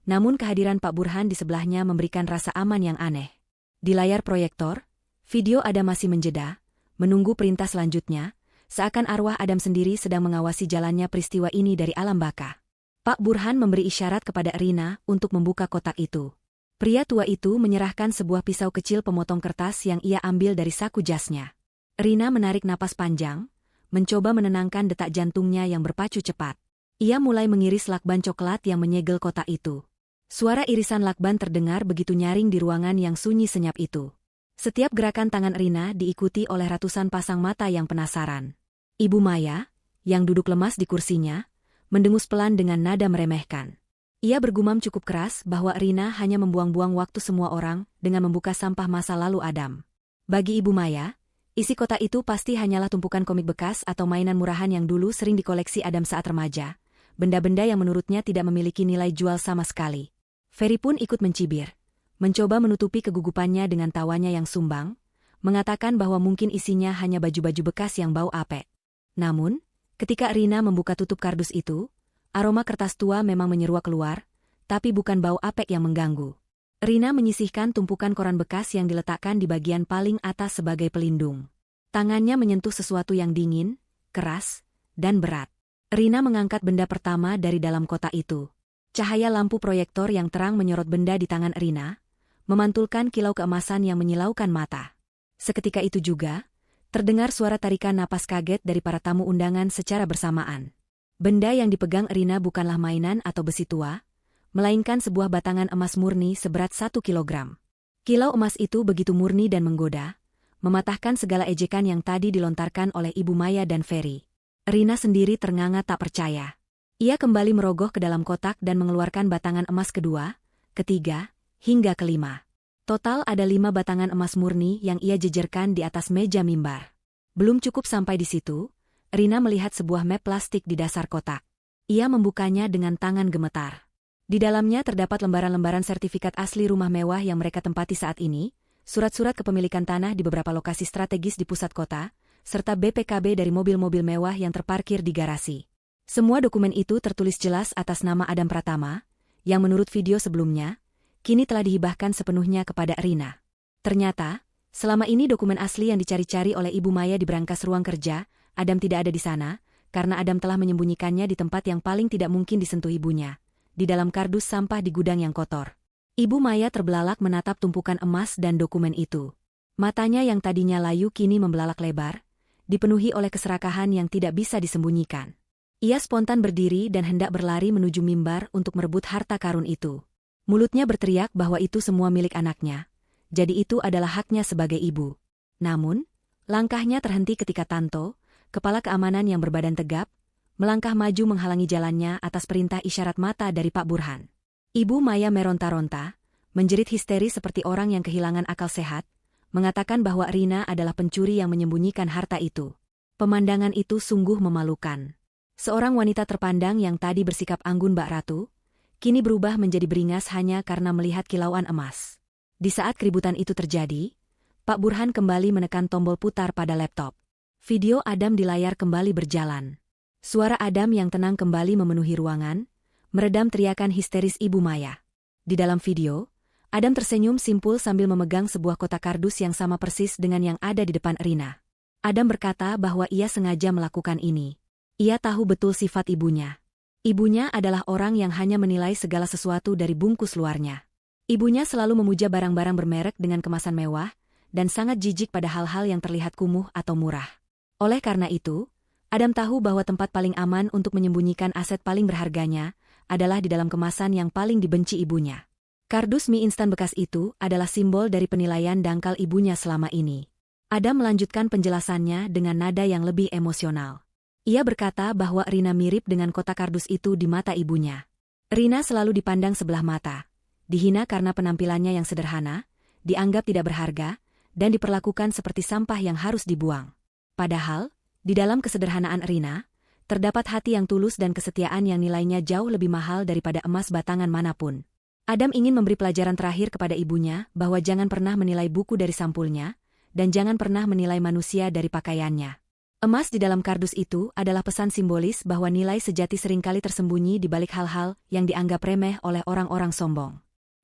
Namun kehadiran Pak Burhan di sebelahnya memberikan rasa aman yang aneh. Di layar proyektor, video Adam masih menjeda, menunggu perintah selanjutnya, seakan arwah Adam sendiri sedang mengawasi jalannya peristiwa ini dari alam baka. Pak Burhan memberi isyarat kepada Rina untuk membuka kotak itu. Pria tua itu menyerahkan sebuah pisau kecil pemotong kertas yang ia ambil dari saku jasnya. Rina menarik napas panjang, mencoba menenangkan detak jantungnya yang berpacu cepat. Ia mulai mengiris lakban coklat yang menyegel kotak itu. Suara irisan lakban terdengar begitu nyaring di ruangan yang sunyi senyap itu. Setiap gerakan tangan Rina diikuti oleh ratusan pasang mata yang penasaran. Ibu Maya, yang duduk lemas di kursinya, mendengus pelan dengan nada meremehkan. Ia bergumam cukup keras bahwa Rina hanya membuang-buang waktu semua orang dengan membuka sampah masa lalu Adam. Bagi Ibu Maya, isi kotak itu pasti hanyalah tumpukan komik bekas atau mainan murahan yang dulu sering dikoleksi Adam saat remaja, benda-benda yang menurutnya tidak memiliki nilai jual sama sekali. Ferry pun ikut mencibir, mencoba menutupi kegugupannya dengan tawanya yang sumbang, mengatakan bahwa mungkin isinya hanya baju-baju bekas yang bau apek. Namun, ketika Rina membuka tutup kardus itu, aroma kertas tua memang menyeruak keluar, tapi bukan bau apek yang mengganggu. Rina menyisihkan tumpukan koran bekas yang diletakkan di bagian paling atas sebagai pelindung. Tangannya menyentuh sesuatu yang dingin, keras, dan berat. Rina mengangkat benda pertama dari dalam kotak itu. Cahaya lampu proyektor yang terang menyorot benda di tangan Rina, memantulkan kilau keemasan yang menyilaukan mata. Seketika itu juga, terdengar suara tarikan napas kaget dari para tamu undangan secara bersamaan. Benda yang dipegang Rina bukanlah mainan atau besi tua, melainkan sebuah batangan emas murni seberat 1 kilogram. Kilau emas itu begitu murni dan menggoda, mematahkan segala ejekan yang tadi dilontarkan oleh Ibu Maya dan Ferry. Rina sendiri ternganga tak percaya. Ia kembali merogoh ke dalam kotak dan mengeluarkan batangan emas kedua, ketiga, hingga kelima. Total ada 5 batangan emas murni yang ia jejerkan di atas meja mimbar. Belum cukup sampai di situ, Rina melihat sebuah map plastik di dasar kotak. Ia membukanya dengan tangan gemetar. Di dalamnya terdapat lembaran-lembaran sertifikat asli rumah mewah yang mereka tempati saat ini, surat-surat kepemilikan tanah di beberapa lokasi strategis di pusat kota, serta BPKB dari mobil-mobil mewah yang terparkir di garasi. Semua dokumen itu tertulis jelas atas nama Adam Pratama, yang menurut video sebelumnya, kini telah dihibahkan sepenuhnya kepada Rina. Ternyata, selama ini dokumen asli yang dicari-cari oleh Ibu Maya di berangkas ruang kerja, Adam tidak ada di sana, karena Adam telah menyembunyikannya di tempat yang paling tidak mungkin disentuh ibunya, di dalam kardus sampah di gudang yang kotor. Ibu Maya terbelalak menatap tumpukan emas dan dokumen itu. Matanya yang tadinya layu kini membelalak lebar, dipenuhi oleh keserakahan yang tidak bisa disembunyikan. Ia spontan berdiri dan hendak berlari menuju mimbar untuk merebut harta karun itu. Mulutnya berteriak bahwa itu semua milik anaknya, jadi itu adalah haknya sebagai ibu. Namun, langkahnya terhenti ketika Tanto, kepala keamanan yang berbadan tegap, melangkah maju menghalangi jalannya atas perintah isyarat mata dari Pak Burhan. Ibu Maya meronta-ronta, menjerit histeris seperti orang yang kehilangan akal sehat, mengatakan bahwa Rina adalah pencuri yang menyembunyikan harta itu. Pemandangan itu sungguh memalukan. Seorang wanita terpandang yang tadi bersikap anggun Mbak Ratu, kini berubah menjadi beringas hanya karena melihat kilauan emas. Di saat keributan itu terjadi, Pak Burhan kembali menekan tombol putar pada laptop. Video Adam di layar kembali berjalan. Suara Adam yang tenang kembali memenuhi ruangan, meredam teriakan histeris Ibu Maya. Di dalam video, Adam tersenyum simpul sambil memegang sebuah kotak kardus yang sama persis dengan yang ada di depan Rina. Adam berkata bahwa ia sengaja melakukan ini. Ia tahu betul sifat ibunya. Ibunya adalah orang yang hanya menilai segala sesuatu dari bungkus luarnya. Ibunya selalu memuja barang-barang bermerek dengan kemasan mewah, dan sangat jijik pada hal-hal yang terlihat kumuh atau murah. Oleh karena itu, Adam tahu bahwa tempat paling aman untuk menyembunyikan aset paling berharganya adalah di dalam kemasan yang paling dibenci ibunya. Kardus mie instan bekas itu adalah simbol dari penilaian dangkal ibunya selama ini. Adam melanjutkan penjelasannya dengan nada yang lebih emosional. Ia berkata bahwa Rina mirip dengan kotak kardus itu di mata ibunya. Rina selalu dipandang sebelah mata, dihina karena penampilannya yang sederhana, dianggap tidak berharga, dan diperlakukan seperti sampah yang harus dibuang. Padahal, di dalam kesederhanaan Rina, terdapat hati yang tulus dan kesetiaan yang nilainya jauh lebih mahal daripada emas batangan manapun. Adam ingin memberi pelajaran terakhir kepada ibunya bahwa jangan pernah menilai buku dari sampulnya, dan jangan pernah menilai manusia dari pakaiannya. Emas di dalam kardus itu adalah pesan simbolis bahwa nilai sejati seringkali tersembunyi di balik hal-hal yang dianggap remeh oleh orang-orang sombong.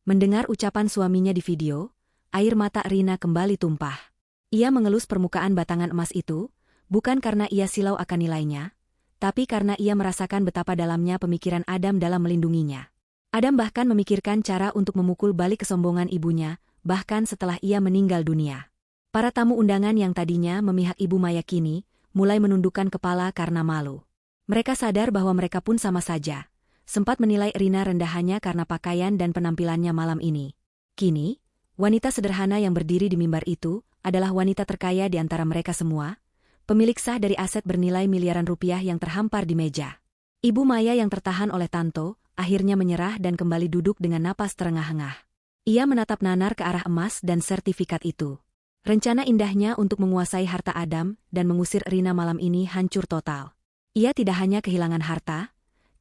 Mendengar ucapan suaminya di video, air mata Rina kembali tumpah. Ia mengelus permukaan batangan emas itu, bukan karena ia silau akan nilainya, tapi karena ia merasakan betapa dalamnya pemikiran Adam dalam melindunginya. Adam bahkan memikirkan cara untuk memukul balik kesombongan ibunya, bahkan setelah ia meninggal dunia. Para tamu undangan yang tadinya memihak Ibu Maya kini mulai menundukkan kepala karena malu. Mereka sadar bahwa mereka pun sama saja, sempat menilai Rina rendah hanya karena pakaian dan penampilannya malam ini. Kini, wanita sederhana yang berdiri di mimbar itu adalah wanita terkaya di antara mereka semua, pemilik sah dari aset bernilai miliaran rupiah yang terhampar di meja. Ibu Maya yang tertahan oleh Tanto akhirnya menyerah dan kembali duduk dengan napas terengah-engah. Ia menatap nanar ke arah emas dan sertifikat itu. Rencana indahnya untuk menguasai harta Adam dan mengusir Rina malam ini hancur total. Ia tidak hanya kehilangan harta,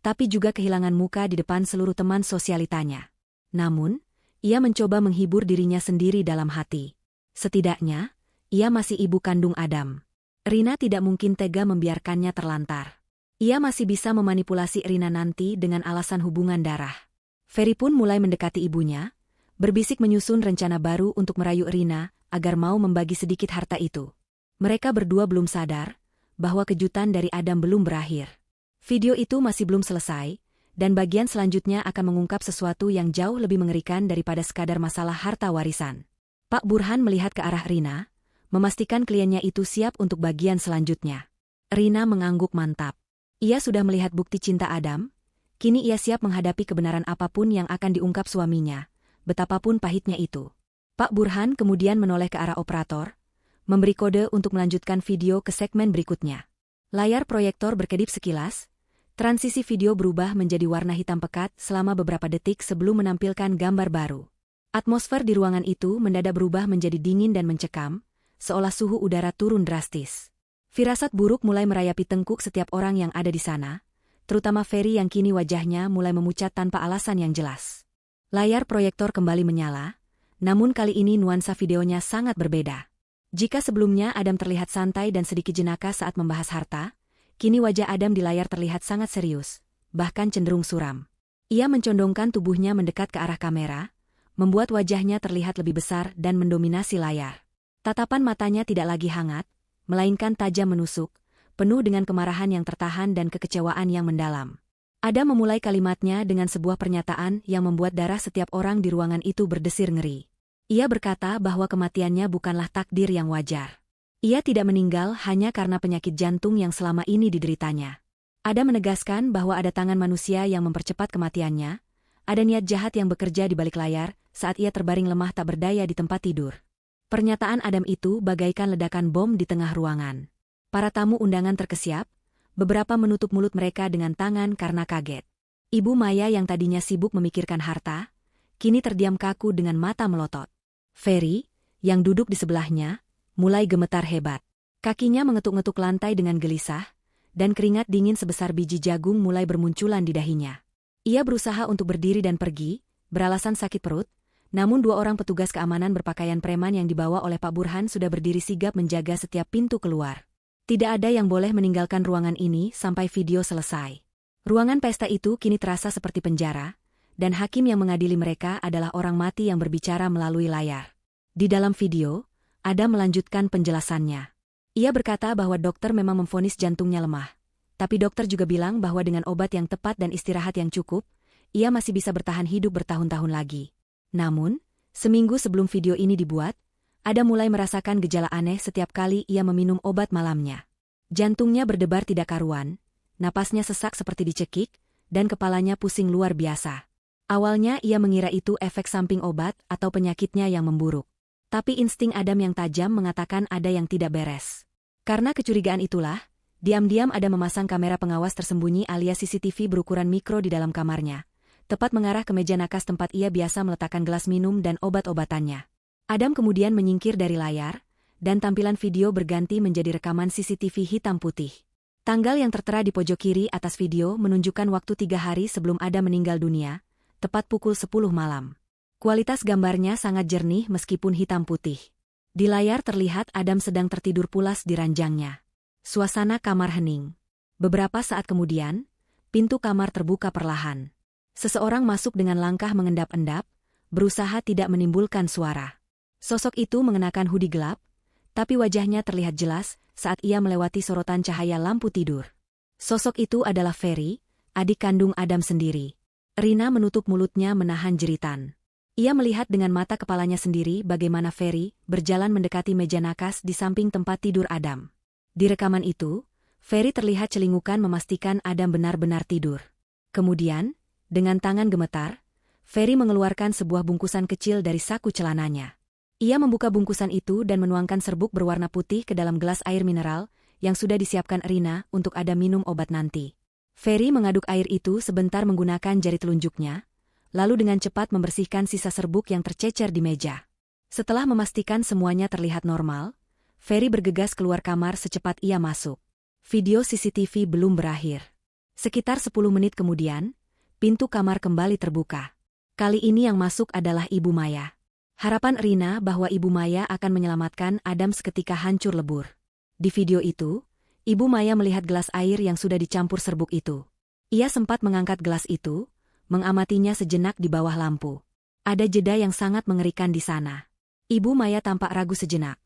tapi juga kehilangan muka di depan seluruh teman sosialitanya. Namun, ia mencoba menghibur dirinya sendiri dalam hati. Setidaknya, ia masih ibu kandung Adam. Rina tidak mungkin tega membiarkannya terlantar. Ia masih bisa memanipulasi Rina nanti dengan alasan hubungan darah. Ferry pun mulai mendekati ibunya, berbisik menyusun rencana baru untuk merayu Rina agar mau membagi sedikit harta itu. Mereka berdua belum sadar bahwa kejutan dari Adam belum berakhir. Video itu masih belum selesai, dan bagian selanjutnya akan mengungkap sesuatu yang jauh lebih mengerikan daripada sekadar masalah harta warisan. Pak Burhan melihat ke arah Rina, memastikan kliennya itu siap untuk bagian selanjutnya. Rina mengangguk mantap. Ia sudah melihat bukti cinta Adam, kini ia siap menghadapi kebenaran apapun yang akan diungkap suaminya, betapapun pahitnya itu. Pak Burhan kemudian menoleh ke arah operator, memberi kode untuk melanjutkan video ke segmen berikutnya. Layar proyektor berkedip sekilas, transisi video berubah menjadi warna hitam pekat selama beberapa detik sebelum menampilkan gambar baru. Atmosfer di ruangan itu mendadak berubah menjadi dingin dan mencekam, seolah suhu udara turun drastis. Firasat buruk mulai merayapi tengkuk setiap orang yang ada di sana, terutama Ferry yang kini wajahnya mulai memucat tanpa alasan yang jelas. Layar proyektor kembali menyala, namun kali ini nuansa videonya sangat berbeda. Jika sebelumnya Adam terlihat santai dan sedikit jenaka saat membahas harta, kini wajah Adam di layar terlihat sangat serius, bahkan cenderung suram. Ia mencondongkan tubuhnya mendekat ke arah kamera, membuat wajahnya terlihat lebih besar dan mendominasi layar. Tatapan matanya tidak lagi hangat, melainkan tajam menusuk, penuh dengan kemarahan yang tertahan dan kekecewaan yang mendalam. Adam memulai kalimatnya dengan sebuah pernyataan yang membuat darah setiap orang di ruangan itu berdesir ngeri. Ia berkata bahwa kematiannya bukanlah takdir yang wajar. Ia tidak meninggal hanya karena penyakit jantung yang selama ini dideritanya. Adam menegaskan bahwa ada tangan manusia yang mempercepat kematiannya, ada niat jahat yang bekerja di balik layar saat ia terbaring lemah tak berdaya di tempat tidur. Pernyataan Adam itu bagaikan ledakan bom di tengah ruangan. Para tamu undangan terkesiap, beberapa menutup mulut mereka dengan tangan karena kaget. Ibu Maya yang tadinya sibuk memikirkan harta, kini terdiam kaku dengan mata melotot. Ferry, yang duduk di sebelahnya, mulai gemetar hebat. Kakinya mengetuk-ngetuk lantai dengan gelisah, dan keringat dingin sebesar biji jagung mulai bermunculan di dahinya. Ia berusaha untuk berdiri dan pergi, beralasan sakit perut, namun dua orang petugas keamanan berpakaian preman yang dibawa oleh Pak Burhan sudah berdiri sigap menjaga setiap pintu keluar. Tidak ada yang boleh meninggalkan ruangan ini sampai video selesai. Ruangan pesta itu kini terasa seperti penjara, dan hakim yang mengadili mereka adalah orang mati yang berbicara melalui layar. Di dalam video, Adam melanjutkan penjelasannya. Ia berkata bahwa dokter memang memvonis jantungnya lemah. Tapi dokter juga bilang bahwa dengan obat yang tepat dan istirahat yang cukup, ia masih bisa bertahan hidup bertahun-tahun lagi. Namun, seminggu sebelum video ini dibuat, Adam mulai merasakan gejala aneh setiap kali ia meminum obat malamnya. Jantungnya berdebar tidak karuan, napasnya sesak seperti dicekik, dan kepalanya pusing luar biasa. Awalnya ia mengira itu efek samping obat atau penyakitnya yang memburuk. Tapi insting Adam yang tajam mengatakan ada yang tidak beres. Karena kecurigaan itulah, diam-diam Adam memasang kamera pengawas tersembunyi alias CCTV berukuran mikro di dalam kamarnya, tepat mengarah ke meja nakas tempat ia biasa meletakkan gelas minum dan obat-obatannya. Adam kemudian menyingkir dari layar, dan tampilan video berganti menjadi rekaman CCTV hitam putih. Tanggal yang tertera di pojok kiri atas video menunjukkan waktu 3 hari sebelum Adam meninggal dunia, tepat pukul 10 malam. Kualitas gambarnya sangat jernih meskipun hitam putih. Di layar terlihat Adam sedang tertidur pulas di ranjangnya. Suasana kamar hening. Beberapa saat kemudian, pintu kamar terbuka perlahan. Seseorang masuk dengan langkah mengendap-endap, berusaha tidak menimbulkan suara. Sosok itu mengenakan hoodie gelap, tapi wajahnya terlihat jelas saat ia melewati sorotan cahaya lampu tidur. Sosok itu adalah Ferry, adik kandung Adam sendiri. Rina menutup mulutnya menahan jeritan. Ia melihat dengan mata kepalanya sendiri bagaimana Ferry berjalan mendekati meja nakas di samping tempat tidur Adam. Di rekaman itu, Ferry terlihat celingukan memastikan Adam benar-benar tidur. Kemudian, dengan tangan gemetar, Ferry mengeluarkan sebuah bungkusan kecil dari saku celananya. Ia membuka bungkusan itu dan menuangkan serbuk berwarna putih ke dalam gelas air mineral yang sudah disiapkan Rina untuk Adam minum obat nanti. Ferry mengaduk air itu sebentar menggunakan jari telunjuknya, lalu dengan cepat membersihkan sisa serbuk yang tercecer di meja. Setelah memastikan semuanya terlihat normal, Ferry bergegas keluar kamar secepat ia masuk. Video CCTV belum berakhir. Sekitar 10 menit kemudian, pintu kamar kembali terbuka. Kali ini yang masuk adalah Ibu Maya. Harapan Rina bahwa Ibu Maya akan menyelamatkan Adam seketika hancur lebur. Di video itu, Ibu Maya melihat gelas air yang sudah dicampur serbuk itu. Ia sempat mengangkat gelas itu, mengamatinya sejenak di bawah lampu. Ada jeda yang sangat mengerikan di sana. Ibu Maya tampak ragu sejenak.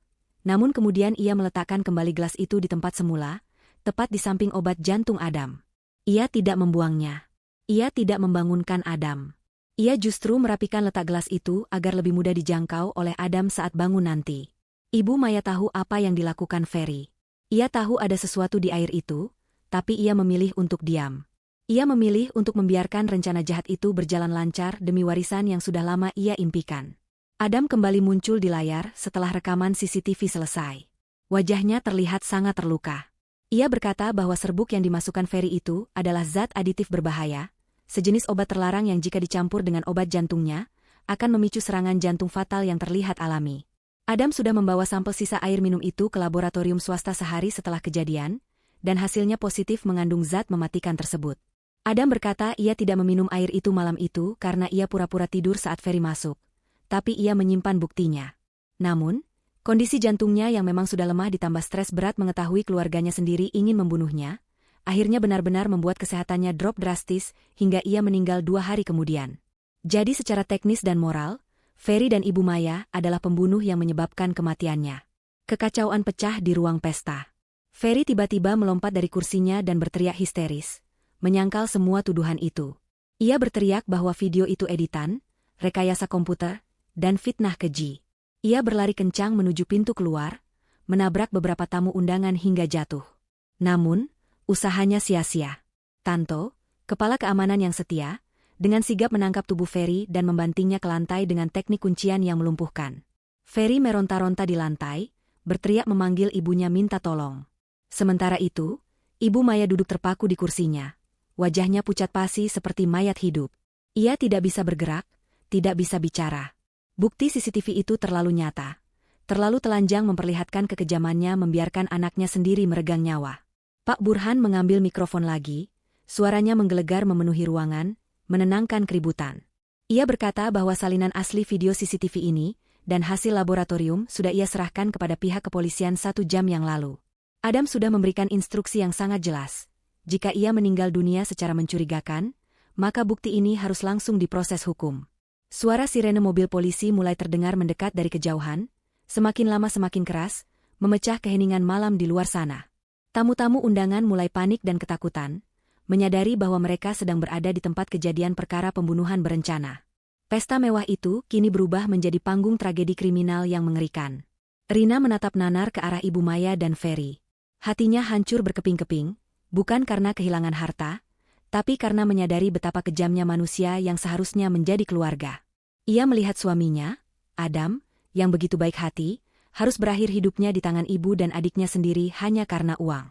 Namun kemudian ia meletakkan kembali gelas itu di tempat semula, tepat di samping obat jantung Adam. Ia tidak membuangnya. Ia tidak membangunkan Adam. Ia justru merapikan letak gelas itu agar lebih mudah dijangkau oleh Adam saat bangun nanti. Ibu Maya tahu apa yang dilakukan Ferry. Ia tahu ada sesuatu di air itu, tapi ia memilih untuk diam. Ia memilih untuk membiarkan rencana jahat itu berjalan lancar demi warisan yang sudah lama ia impikan. Adam kembali muncul di layar setelah rekaman CCTV selesai. Wajahnya terlihat sangat terluka. Ia berkata bahwa serbuk yang dimasukkan Ferry itu adalah zat aditif berbahaya, sejenis obat terlarang yang jika dicampur dengan obat jantungnya, akan memicu serangan jantung fatal yang terlihat alami. Adam sudah membawa sampel sisa air minum itu ke laboratorium swasta sehari setelah kejadian, dan hasilnya positif mengandung zat mematikan tersebut. Adam berkata ia tidak meminum air itu malam itu karena ia pura-pura tidur saat Ferry masuk, tapi ia menyimpan buktinya. Namun, kondisi jantungnya yang memang sudah lemah ditambah stres berat mengetahui keluarganya sendiri ingin membunuhnya, akhirnya benar-benar membuat kesehatannya drop drastis hingga ia meninggal 2 hari kemudian. Jadi secara teknis dan moral, Ferry dan Ibu Maya adalah pembunuh yang menyebabkan kematiannya. Kekacauan pecah di ruang pesta. Ferry tiba-tiba melompat dari kursinya dan berteriak histeris, menyangkal semua tuduhan itu. Ia berteriak bahwa video itu editan, rekayasa komputer, dan fitnah keji. Ia berlari kencang menuju pintu keluar, menabrak beberapa tamu undangan hingga jatuh. Namun, usahanya sia-sia. Tanto, kepala keamanan yang setia, dengan sigap menangkap tubuh Ferry dan membantingnya ke lantai dengan teknik kuncian yang melumpuhkan. Ferry meronta-ronta di lantai, berteriak memanggil ibunya minta tolong. Sementara itu, Ibu Maya duduk terpaku di kursinya. Wajahnya pucat pasi seperti mayat hidup. Ia tidak bisa bergerak, tidak bisa bicara. Bukti CCTV itu terlalu nyata. Terlalu telanjang memperlihatkan kekejamannya membiarkan anaknya sendiri meregang nyawa. Pak Burhan mengambil mikrofon lagi, suaranya menggelegar memenuhi ruangan, menenangkan keributan. Ia berkata bahwa salinan asli video CCTV ini dan hasil laboratorium sudah ia serahkan kepada pihak kepolisian 1 jam yang lalu. Adam sudah memberikan instruksi yang sangat jelas. Jika ia meninggal dunia secara mencurigakan, maka bukti ini harus langsung diproses hukum. Suara sirene mobil polisi mulai terdengar mendekat dari kejauhan, semakin lama semakin keras, memecah keheningan malam di luar sana. Tamu-tamu undangan mulai panik dan ketakutan, menyadari bahwa mereka sedang berada di tempat kejadian perkara pembunuhan berencana. Pesta mewah itu kini berubah menjadi panggung tragedi kriminal yang mengerikan. Rina menatap nanar ke arah Ibu Maya dan Ferry. Hatinya hancur berkeping-keping, bukan karena kehilangan harta, tapi karena menyadari betapa kejamnya manusia yang seharusnya menjadi keluarga. Ia melihat suaminya, Adam, yang begitu baik hati, harus berakhir hidupnya di tangan ibu dan adiknya sendiri hanya karena uang.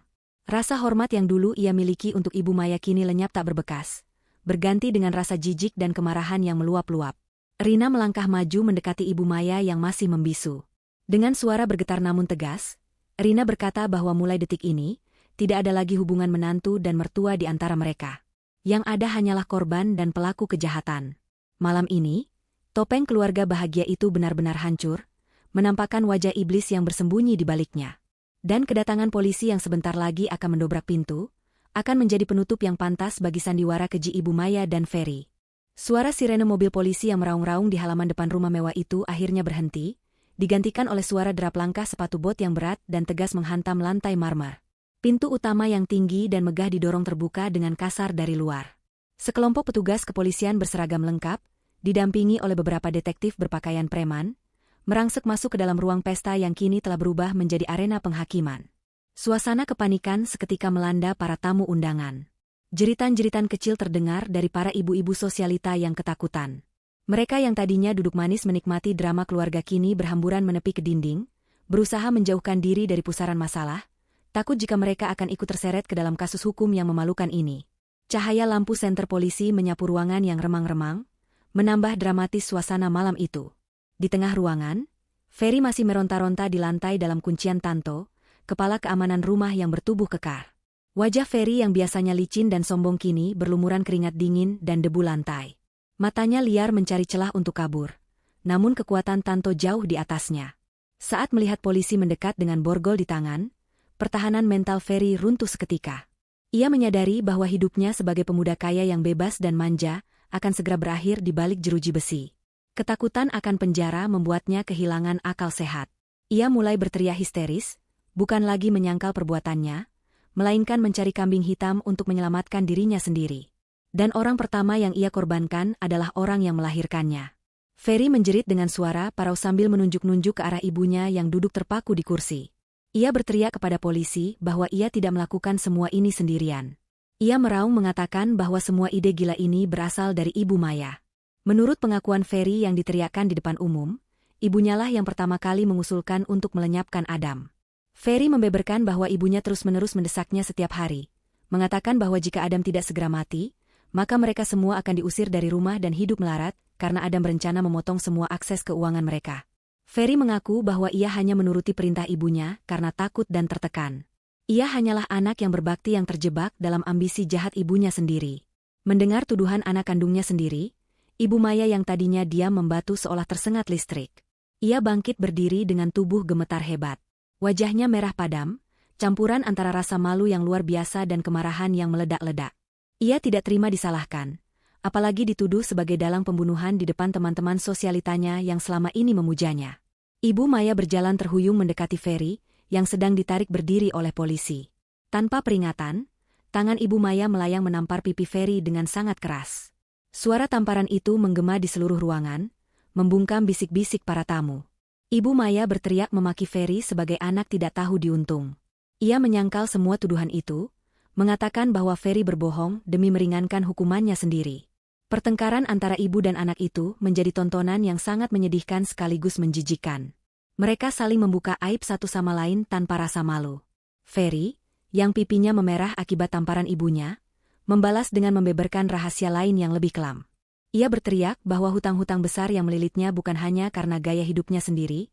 Rasa hormat yang dulu ia miliki untuk Ibu Maya kini lenyap tak berbekas, berganti dengan rasa jijik dan kemarahan yang meluap-luap. Rina melangkah maju mendekati Ibu Maya yang masih membisu. Dengan suara bergetar namun tegas, Rina berkata bahwa mulai detik ini, tidak ada lagi hubungan menantu dan mertua di antara mereka. Yang ada hanyalah korban dan pelaku kejahatan. Malam ini, topeng keluarga bahagia itu benar-benar hancur, menampakkan wajah iblis yang bersembunyi di baliknya. Dan kedatangan polisi yang sebentar lagi akan mendobrak pintu, akan menjadi penutup yang pantas bagi sandiwara keji Ibu Maya dan Ferry. Suara sirene mobil polisi yang meraung-raung di halaman depan rumah mewah itu akhirnya berhenti, digantikan oleh suara derap langkah sepatu bot yang berat dan tegas menghantam lantai marmer. Pintu utama yang tinggi dan megah didorong terbuka dengan kasar dari luar. Sekelompok petugas kepolisian berseragam lengkap, didampingi oleh beberapa detektif berpakaian preman, merangsek masuk ke dalam ruang pesta yang kini telah berubah menjadi arena penghakiman. Suasana kepanikan seketika melanda para tamu undangan. Jeritan-jeritan kecil terdengar dari para ibu-ibu sosialita yang ketakutan. Mereka yang tadinya duduk manis menikmati drama keluarga kini berhamburan menepi ke dinding, berusaha menjauhkan diri dari pusaran masalah, takut jika mereka akan ikut terseret ke dalam kasus hukum yang memalukan ini. Cahaya lampu senter polisi menyapu ruangan yang remang-remang, menambah dramatis suasana malam itu. Di tengah ruangan, Ferry masih meronta-ronta di lantai dalam kuncian Tanto, kepala keamanan rumah yang bertubuh kekar. Wajah Ferry yang biasanya licin dan sombong kini berlumuran keringat dingin dan debu lantai. Matanya liar mencari celah untuk kabur, namun kekuatan Tanto jauh di atasnya. Saat melihat polisi mendekat dengan borgol di tangan, pertahanan mental Ferry runtuh seketika. Ia menyadari bahwa hidupnya sebagai pemuda kaya yang bebas dan manja akan segera berakhir di balik jeruji besi. Ketakutan akan penjara membuatnya kehilangan akal sehat. Ia mulai berteriak histeris, bukan lagi menyangkal perbuatannya, melainkan mencari kambing hitam untuk menyelamatkan dirinya sendiri. Dan orang pertama yang ia korbankan adalah orang yang melahirkannya. Ferry menjerit dengan suara parau sambil menunjuk-nunjuk ke arah ibunya yang duduk terpaku di kursi. Ia berteriak kepada polisi bahwa ia tidak melakukan semua ini sendirian. Ia meraung mengatakan bahwa semua ide gila ini berasal dari Ibu Maya. Menurut pengakuan Ferry yang diteriakkan di depan umum, ibunyalah yang pertama kali mengusulkan untuk melenyapkan Adam. Ferry membeberkan bahwa ibunya terus-menerus mendesaknya setiap hari, mengatakan bahwa jika Adam tidak segera mati, maka mereka semua akan diusir dari rumah dan hidup melarat, karena Adam berencana memotong semua akses keuangan mereka. Ferry mengaku bahwa ia hanya menuruti perintah ibunya karena takut dan tertekan. Ia hanyalah anak yang berbakti yang terjebak dalam ambisi jahat ibunya sendiri. Mendengar tuduhan anak kandungnya sendiri, Ibu Maya yang tadinya diam membatu seolah tersengat listrik. Ia bangkit berdiri dengan tubuh gemetar hebat. Wajahnya merah padam, campuran antara rasa malu yang luar biasa dan kemarahan yang meledak-ledak. Ia tidak terima disalahkan, apalagi dituduh sebagai dalang pembunuhan di depan teman-teman sosialitanya yang selama ini memujanya. Ibu Maya berjalan terhuyung mendekati Ferry, yang sedang ditarik berdiri oleh polisi. Tanpa peringatan, tangan Ibu Maya melayang menampar pipi Ferry dengan sangat keras. Suara tamparan itu menggema di seluruh ruangan, membungkam bisik-bisik para tamu. Ibu Maya berteriak memaki Ferry sebagai anak tidak tahu diuntung. Ia menyangkal semua tuduhan itu, mengatakan bahwa Ferry berbohong demi meringankan hukumannya sendiri. Pertengkaran antara ibu dan anak itu menjadi tontonan yang sangat menyedihkan sekaligus menjijikkan. Mereka saling membuka aib satu sama lain tanpa rasa malu. Ferry, yang pipinya memerah akibat tamparan ibunya, membalas dengan membeberkan rahasia lain yang lebih kelam. Ia berteriak bahwa hutang-hutang besar yang melilitnya bukan hanya karena gaya hidupnya sendiri,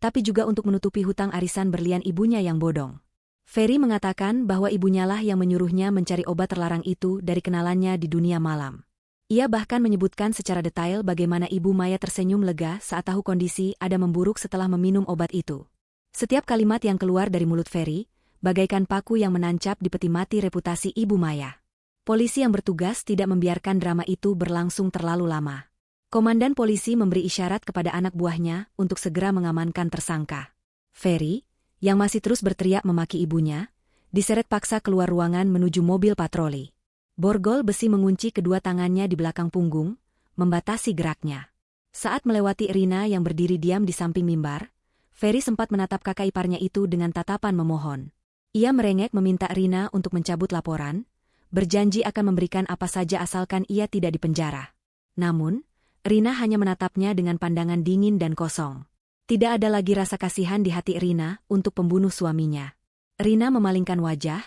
tapi juga untuk menutupi hutang arisan berlian ibunya yang bodong. Ferry mengatakan bahwa ibunyalah yang menyuruhnya mencari obat terlarang itu dari kenalannya di dunia malam. Ia bahkan menyebutkan secara detail bagaimana Ibu Maya tersenyum lega saat tahu kondisi Adam memburuk setelah meminum obat itu. Setiap kalimat yang keluar dari mulut Ferry, bagaikan paku yang menancap di peti mati reputasi Ibu Maya. Polisi yang bertugas tidak membiarkan drama itu berlangsung terlalu lama. Komandan polisi memberi isyarat kepada anak buahnya untuk segera mengamankan tersangka. Ferry, yang masih terus berteriak memaki ibunya, diseret paksa keluar ruangan menuju mobil patroli. Borgol besi mengunci kedua tangannya di belakang punggung, membatasi geraknya. Saat melewati Rina yang berdiri diam di samping mimbar, Ferry sempat menatap kakak iparnya itu dengan tatapan memohon. Ia merengek meminta Rina untuk mencabut laporan, berjanji akan memberikan apa saja asalkan ia tidak dipenjara. Namun, Rina hanya menatapnya dengan pandangan dingin dan kosong. Tidak ada lagi rasa kasihan di hati Rina untuk pembunuh suaminya. Rina memalingkan wajah,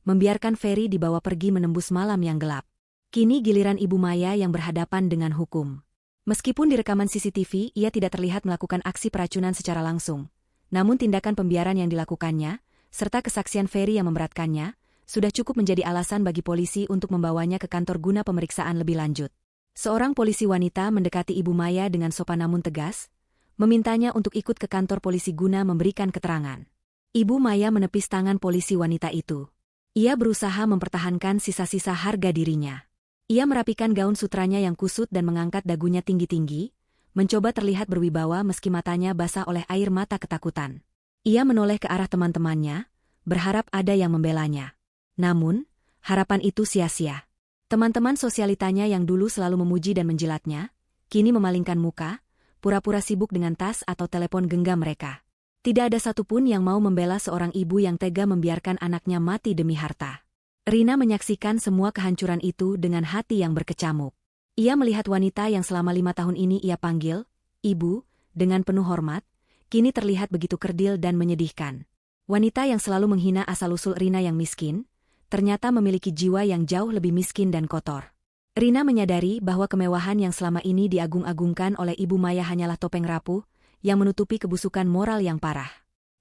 membiarkan Ferry dibawa pergi menembus malam yang gelap. Kini giliran Ibu Maya yang berhadapan dengan hukum. Meskipun di rekaman CCTV ia tidak terlihat melakukan aksi peracunan secara langsung, namun tindakan pembiaran yang dilakukannya, serta kesaksian Ferry yang memberatkannya, sudah cukup menjadi alasan bagi polisi untuk membawanya ke kantor guna pemeriksaan lebih lanjut. Seorang polisi wanita mendekati Ibu Maya dengan sopan namun tegas, memintanya untuk ikut ke kantor polisi guna memberikan keterangan. Ibu Maya menepis tangan polisi wanita itu. Ia berusaha mempertahankan sisa-sisa harga dirinya. Ia merapikan gaun sutranya yang kusut dan mengangkat dagunya tinggi-tinggi, mencoba terlihat berwibawa meski matanya basah oleh air mata ketakutan. Ia menoleh ke arah teman-temannya, berharap ada yang membelanya. Namun, harapan itu sia-sia. Teman-teman sosialitanya yang dulu selalu memuji dan menjilatnya, kini memalingkan muka, pura-pura sibuk dengan tas atau telepon genggam mereka. Tidak ada satupun yang mau membela seorang ibu yang tega membiarkan anaknya mati demi harta. Rina menyaksikan semua kehancuran itu dengan hati yang berkecamuk. Ia melihat wanita yang selama 5 tahun ini ia panggil, Ibu, dengan penuh hormat, kini terlihat begitu kerdil dan menyedihkan. Wanita yang selalu menghina asal-usul Rina yang miskin, ternyata memiliki jiwa yang jauh lebih miskin dan kotor. Rina menyadari bahwa kemewahan yang selama ini diagung-agungkan oleh Ibu Maya hanyalah topeng rapuh, yang menutupi kebusukan moral yang parah.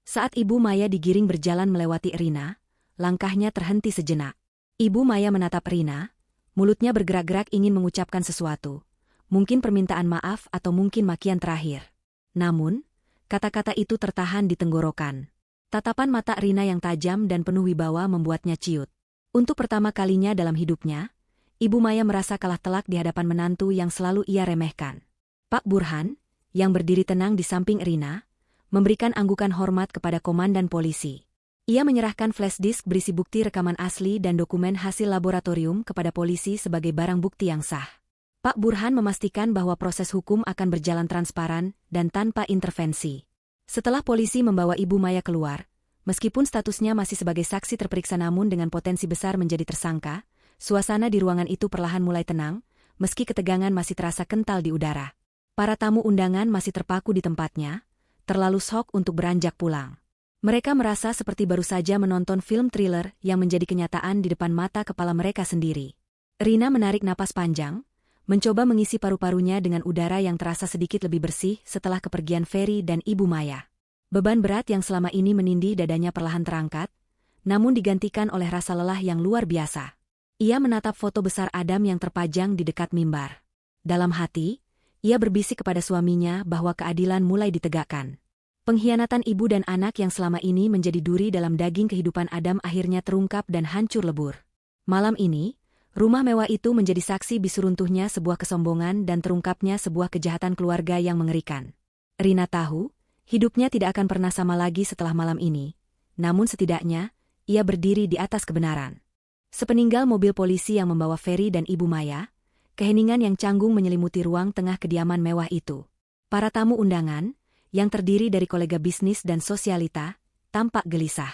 Saat Ibu Maya digiring berjalan melewati Rina, langkahnya terhenti sejenak. Ibu Maya menatap Rina, mulutnya bergerak-gerak ingin mengucapkan sesuatu. Mungkin permintaan maaf atau mungkin makian terakhir. Namun, kata-kata itu tertahan di tenggorokan. Tatapan mata Rina yang tajam dan penuh wibawa membuatnya ciut. Untuk pertama kalinya dalam hidupnya, Ibu Maya merasa kalah telak di hadapan menantu yang selalu ia remehkan. Pak Burhan, yang berdiri tenang di samping Rina, memberikan anggukan hormat kepada komandan polisi. Ia menyerahkan flash disk berisi bukti rekaman asli dan dokumen hasil laboratorium kepada polisi sebagai barang bukti yang sah. Pak Burhan memastikan bahwa proses hukum akan berjalan transparan dan tanpa intervensi. Setelah polisi membawa Ibu Maya keluar, meskipun statusnya masih sebagai saksi terperiksa namun dengan potensi besar menjadi tersangka, suasana di ruangan itu perlahan mulai tenang, meski ketegangan masih terasa kental di udara. Para tamu undangan masih terpaku di tempatnya, terlalu syok untuk beranjak pulang. Mereka merasa seperti baru saja menonton film thriller yang menjadi kenyataan di depan mata kepala mereka sendiri. Rina menarik napas panjang, mencoba mengisi paru-parunya dengan udara yang terasa sedikit lebih bersih setelah kepergian Ferry dan Ibu Maya. Beban berat yang selama ini menindih dadanya perlahan terangkat, namun digantikan oleh rasa lelah yang luar biasa. Ia menatap foto besar Adam yang terpajang di dekat mimbar. Dalam hati, ia berbisik kepada suaminya bahwa keadilan mulai ditegakkan. Pengkhianatan ibu dan anak yang selama ini menjadi duri dalam daging kehidupan Adam akhirnya terungkap dan hancur lebur. Malam ini, rumah mewah itu menjadi saksi bisu runtuhnya sebuah kesombongan dan terungkapnya sebuah kejahatan keluarga yang mengerikan. Rina tahu, hidupnya tidak akan pernah sama lagi setelah malam ini, namun setidaknya, ia berdiri di atas kebenaran. Sepeninggal mobil polisi yang membawa Ferry dan Ibu Maya, keheningan yang canggung menyelimuti ruang tengah kediaman mewah itu. Para tamu undangan, yang terdiri dari kolega bisnis dan sosialita, tampak gelisah.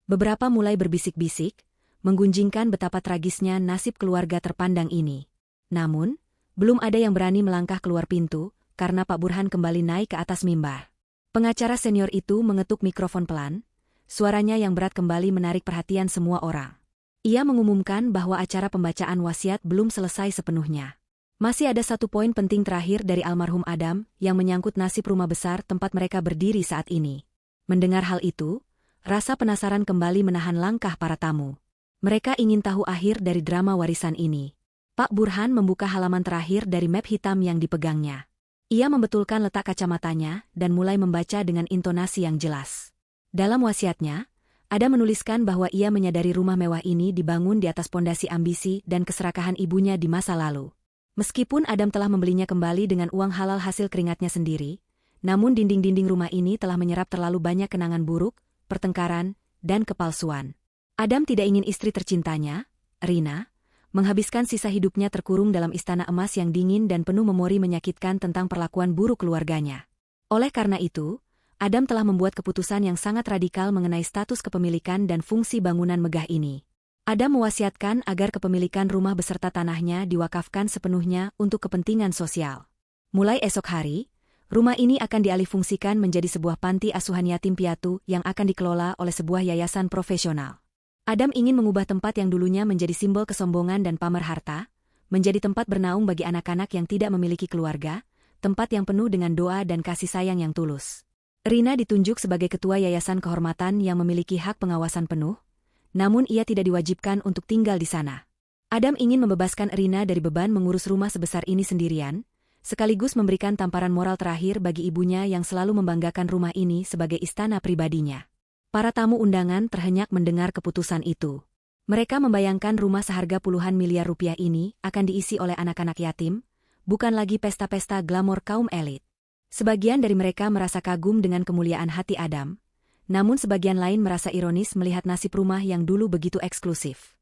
Beberapa mulai berbisik-bisik, menggunjingkan betapa tragisnya nasib keluarga terpandang ini. Namun, belum ada yang berani melangkah keluar pintu, karena Pak Burhan kembali naik ke atas mimbar. Pengacara senior itu mengetuk mikrofon pelan, suaranya yang berat kembali menarik perhatian semua orang. Ia mengumumkan bahwa acara pembacaan wasiat belum selesai sepenuhnya. Masih ada satu poin penting terakhir dari almarhum Adam yang menyangkut nasib rumah besar tempat mereka berdiri saat ini. Mendengar hal itu, rasa penasaran kembali menahan langkah para tamu. Mereka ingin tahu akhir dari drama warisan ini. Pak Burhan membuka halaman terakhir dari map hitam yang dipegangnya. Ia membetulkan letak kacamatanya dan mulai membaca dengan intonasi yang jelas. Dalam wasiatnya, Adam menuliskan bahwa ia menyadari rumah mewah ini dibangun di atas pondasi ambisi dan keserakahan ibunya di masa lalu. Meskipun Adam telah membelinya kembali dengan uang halal hasil keringatnya sendiri, namun dinding-dinding rumah ini telah menyerap terlalu banyak kenangan buruk, pertengkaran, dan kepalsuan. Adam tidak ingin istri tercintanya, Rina, menghabiskan sisa hidupnya terkurung dalam istana emas yang dingin dan penuh memori menyakitkan tentang perlakuan buruk keluarganya. Oleh karena itu, Adam telah membuat keputusan yang sangat radikal mengenai status kepemilikan dan fungsi bangunan megah ini. Adam mewasiatkan agar kepemilikan rumah beserta tanahnya diwakafkan sepenuhnya untuk kepentingan sosial. Mulai esok hari, rumah ini akan dialihfungsikan menjadi sebuah panti asuhan yatim piatu yang akan dikelola oleh sebuah yayasan profesional. Adam ingin mengubah tempat yang dulunya menjadi simbol kesombongan dan pamer harta, menjadi tempat bernaung bagi anak-anak yang tidak memiliki keluarga, tempat yang penuh dengan doa dan kasih sayang yang tulus. Rina ditunjuk sebagai ketua yayasan kehormatan yang memiliki hak pengawasan penuh, namun ia tidak diwajibkan untuk tinggal di sana. Adam ingin membebaskan Rina dari beban mengurus rumah sebesar ini sendirian, sekaligus memberikan tamparan moral terakhir bagi ibunya yang selalu membanggakan rumah ini sebagai istana pribadinya. Para tamu undangan terhenyak mendengar keputusan itu. Mereka membayangkan rumah seharga puluhan miliar rupiah ini akan diisi oleh anak-anak yatim, bukan lagi pesta-pesta glamor kaum elit. Sebagian dari mereka merasa kagum dengan kemuliaan hati Adam, namun sebagian lain merasa ironis melihat nasib rumah yang dulu begitu eksklusif.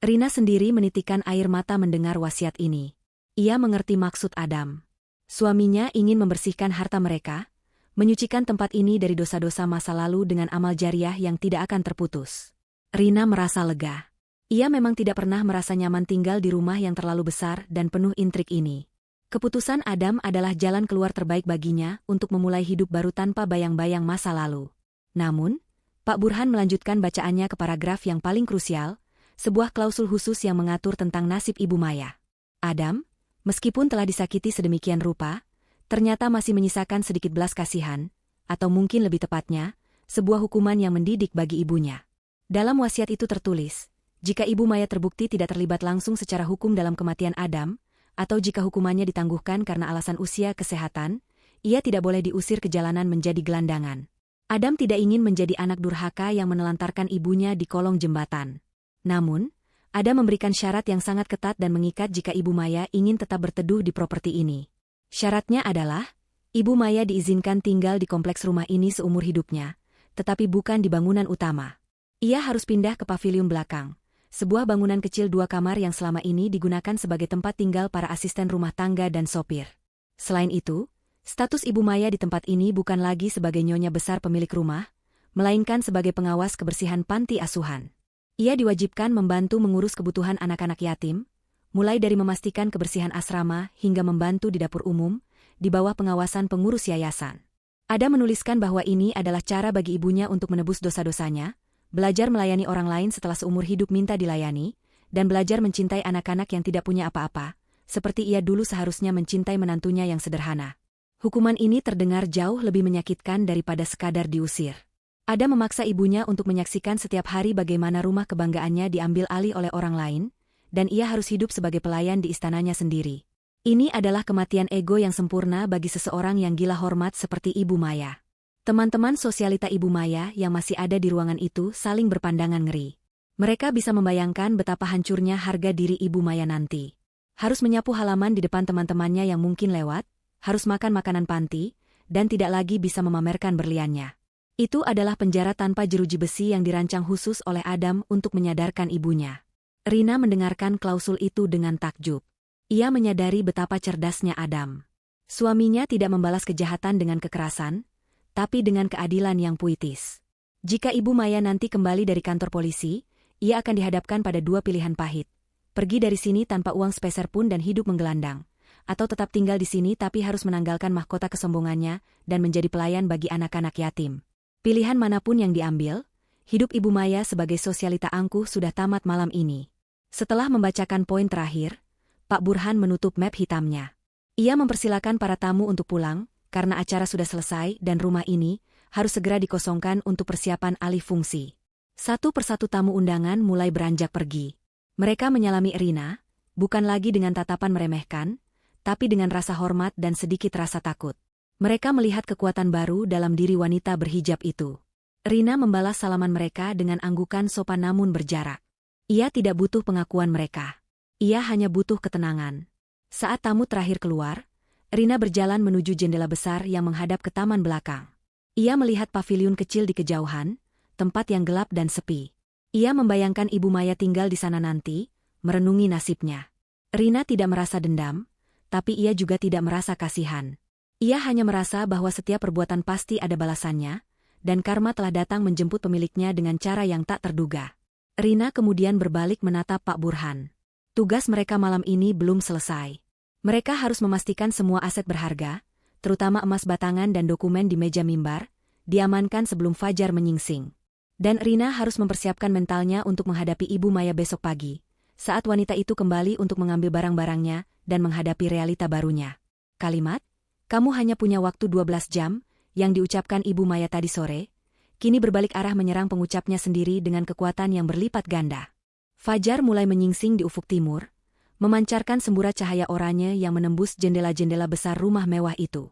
Rina sendiri menitikan air mata mendengar wasiat ini. Ia mengerti maksud Adam. Suaminya ingin membersihkan harta mereka, menyucikan tempat ini dari dosa-dosa masa lalu dengan amal jariah yang tidak akan terputus. Rina merasa lega. Ia memang tidak pernah merasa nyaman tinggal di rumah yang terlalu besar dan penuh intrik ini. Keputusan Adam adalah jalan keluar terbaik baginya untuk memulai hidup baru tanpa bayang-bayang masa lalu. Namun, Pak Burhan melanjutkan bacaannya ke paragraf yang paling krusial, sebuah klausul khusus yang mengatur tentang nasib Ibu Maya. Adam, meskipun telah disakiti sedemikian rupa, ternyata masih menyisakan sedikit belas kasihan, atau mungkin lebih tepatnya, sebuah hukuman yang mendidik bagi ibunya. Dalam wasiat itu tertulis, jika Ibu Maya terbukti tidak terlibat langsung secara hukum dalam kematian Adam, atau jika hukumannya ditangguhkan karena alasan usia kesehatan, ia tidak boleh diusir ke jalanan menjadi gelandangan. Adam tidak ingin menjadi anak durhaka yang menelantarkan ibunya di kolong jembatan. Namun, Adam memberikan syarat yang sangat ketat dan mengikat jika Ibu Maya ingin tetap berteduh di properti ini. Syaratnya adalah, Ibu Maya diizinkan tinggal di kompleks rumah ini seumur hidupnya, tetapi bukan di bangunan utama. Ia harus pindah ke paviliun belakang, sebuah bangunan kecil 2 kamar yang selama ini digunakan sebagai tempat tinggal para asisten rumah tangga dan sopir. Selain itu, status Ibu Maya di tempat ini bukan lagi sebagai nyonya besar pemilik rumah, melainkan sebagai pengawas kebersihan panti asuhan. Ia diwajibkan membantu mengurus kebutuhan anak-anak yatim, mulai dari memastikan kebersihan asrama hingga membantu di dapur umum, di bawah pengawasan pengurus yayasan. Ada menuliskan bahwa ini adalah cara bagi ibunya untuk menebus dosa-dosanya, belajar melayani orang lain setelah seumur hidup minta dilayani, dan belajar mencintai anak-anak yang tidak punya apa-apa, seperti ia dulu seharusnya mencintai menantunya yang sederhana. Hukuman ini terdengar jauh lebih menyakitkan daripada sekadar diusir. Ada memaksa ibunya untuk menyaksikan setiap hari bagaimana rumah kebanggaannya diambil alih oleh orang lain, dan ia harus hidup sebagai pelayan di istananya sendiri. Ini adalah kematian ego yang sempurna bagi seseorang yang gila hormat seperti Ibu Maya. Teman-teman sosialita Ibu Maya yang masih ada di ruangan itu saling berpandangan ngeri. Mereka bisa membayangkan betapa hancurnya harga diri Ibu Maya nanti. Harus menyapu halaman di depan teman-temannya yang mungkin lewat, harus makan makanan panti, dan tidak lagi bisa memamerkan berliannya. Itu adalah penjara tanpa jeruji besi yang dirancang khusus oleh Adam untuk menyadarkan ibunya. Rina mendengarkan klausul itu dengan takjub. Ia menyadari betapa cerdasnya Adam. Suaminya tidak membalas kejahatan dengan kekerasan, tapi dengan keadilan yang puitis. Jika Ibu Maya nanti kembali dari kantor polisi, ia akan dihadapkan pada 2 pilihan pahit. Pergi dari sini tanpa uang sepeser pun dan hidup menggelandang. Atau tetap tinggal di sini tapi harus menanggalkan mahkota kesombongannya dan menjadi pelayan bagi anak-anak yatim. Pilihan manapun yang diambil, hidup Ibu Maya sebagai sosialita angkuh sudah tamat malam ini. Setelah membacakan poin terakhir, Pak Burhan menutup map hitamnya. Ia mempersilakan para tamu untuk pulang, karena acara sudah selesai dan rumah ini harus segera dikosongkan untuk persiapan alih fungsi. Satu persatu tamu undangan mulai beranjak pergi. Mereka menyalami Rina, bukan lagi dengan tatapan meremehkan, tapi dengan rasa hormat dan sedikit rasa takut. Mereka melihat kekuatan baru dalam diri wanita berhijab itu. Rina membalas salaman mereka dengan anggukan sopan namun berjarak. Ia tidak butuh pengakuan mereka. Ia hanya butuh ketenangan. Saat tamu terakhir keluar, Rina berjalan menuju jendela besar yang menghadap ke taman belakang. Ia melihat paviliun kecil di kejauhan, tempat yang gelap dan sepi. Ia membayangkan Ibu Maya tinggal di sana nanti, merenungi nasibnya. Rina tidak merasa dendam, tapi ia juga tidak merasa kasihan. Ia hanya merasa bahwa setiap perbuatan pasti ada balasannya, dan karma telah datang menjemput pemiliknya dengan cara yang tak terduga. Rina kemudian berbalik menatap Pak Burhan. Tugas mereka malam ini belum selesai. Mereka harus memastikan semua aset berharga, terutama emas batangan dan dokumen di meja mimbar, diamankan sebelum fajar menyingsing. Dan Rina harus mempersiapkan mentalnya untuk menghadapi Ibu Maya besok pagi, saat wanita itu kembali untuk mengambil barang-barangnya dan menghadapi realita barunya. Kalimat, "Kamu hanya punya waktu 12 jam," yang diucapkan Ibu Maya tadi sore, kini berbalik arah menyerang pengucapnya sendiri dengan kekuatan yang berlipat ganda. Fajar mulai menyingsing di ufuk timur, memancarkan semburat cahaya oranye yang menembus jendela-jendela besar rumah mewah itu.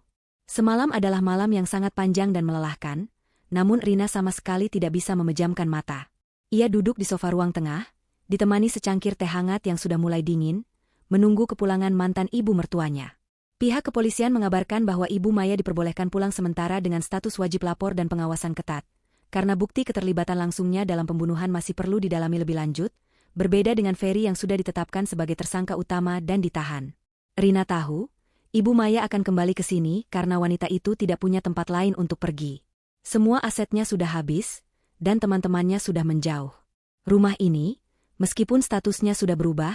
Semalam adalah malam yang sangat panjang dan melelahkan, namun Rina sama sekali tidak bisa memejamkan mata. Ia duduk di sofa ruang tengah, ditemani secangkir teh hangat yang sudah mulai dingin, menunggu kepulangan mantan ibu mertuanya. Pihak kepolisian mengabarkan bahwa Ibu Maya diperbolehkan pulang sementara dengan status wajib lapor dan pengawasan ketat. Karena bukti keterlibatan langsungnya dalam pembunuhan masih perlu didalami lebih lanjut, berbeda dengan Ferry yang sudah ditetapkan sebagai tersangka utama dan ditahan. Rina tahu, Ibu Maya akan kembali ke sini karena wanita itu tidak punya tempat lain untuk pergi. Semua asetnya sudah habis, dan teman-temannya sudah menjauh. Rumah ini, meskipun statusnya sudah berubah,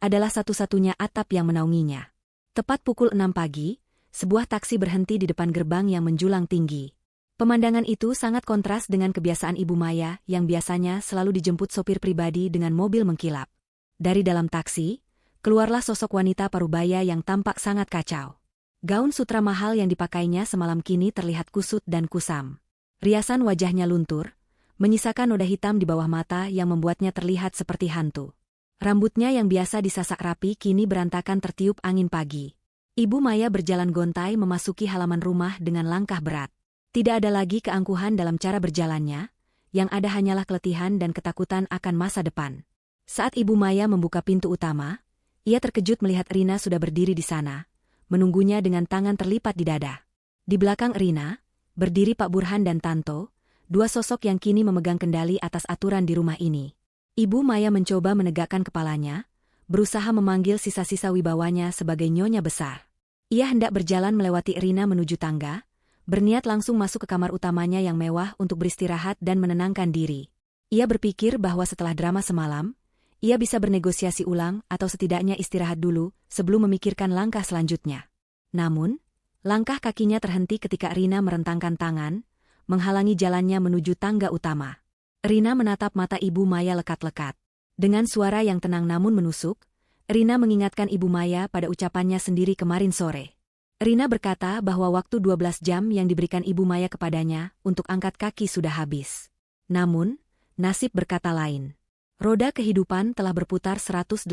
adalah satu-satunya atap yang menaunginya. Tepat pukul 6 pagi, sebuah taksi berhenti di depan gerbang yang menjulang tinggi. Pemandangan itu sangat kontras dengan kebiasaan Ibu Maya yang biasanya selalu dijemput sopir pribadi dengan mobil mengkilap. Dari dalam taksi, keluarlah sosok wanita parubaya yang tampak sangat kacau. Gaun sutra mahal yang dipakainya semalam kini terlihat kusut dan kusam. Riasan wajahnya luntur, menyisakan noda hitam di bawah mata yang membuatnya terlihat seperti hantu. Rambutnya yang biasa disasak rapi kini berantakan tertiup angin pagi. Ibu Maya berjalan gontai memasuki halaman rumah dengan langkah berat. Tidak ada lagi keangkuhan dalam cara berjalannya, yang ada hanyalah keletihan dan ketakutan akan masa depan. Saat Ibu Maya membuka pintu utama, ia terkejut melihat Rina sudah berdiri di sana, menunggunya dengan tangan terlipat di dada. Di belakang Rina, berdiri Pak Burhan dan Tanto, dua sosok yang kini memegang kendali atas aturan di rumah ini. Ibu Maya mencoba menegakkan kepalanya, berusaha memanggil sisa-sisa wibawanya sebagai nyonya besar. Ia hendak berjalan melewati Rina menuju tangga, berniat langsung masuk ke kamar utamanya yang mewah untuk beristirahat dan menenangkan diri. Ia berpikir bahwa setelah drama semalam, ia bisa bernegosiasi ulang atau setidaknya istirahat dulu sebelum memikirkan langkah selanjutnya. Namun, langkah kakinya terhenti ketika Rina merentangkan tangan, menghalangi jalannya menuju tangga utama. Rina menatap mata Ibu Maya lekat-lekat. Dengan suara yang tenang namun menusuk, Rina mengingatkan Ibu Maya pada ucapannya sendiri kemarin sore. Rina berkata bahwa waktu 12 jam yang diberikan Ibu Maya kepadanya untuk angkat kaki sudah habis. Namun, nasib berkata lain. Roda kehidupan telah berputar 180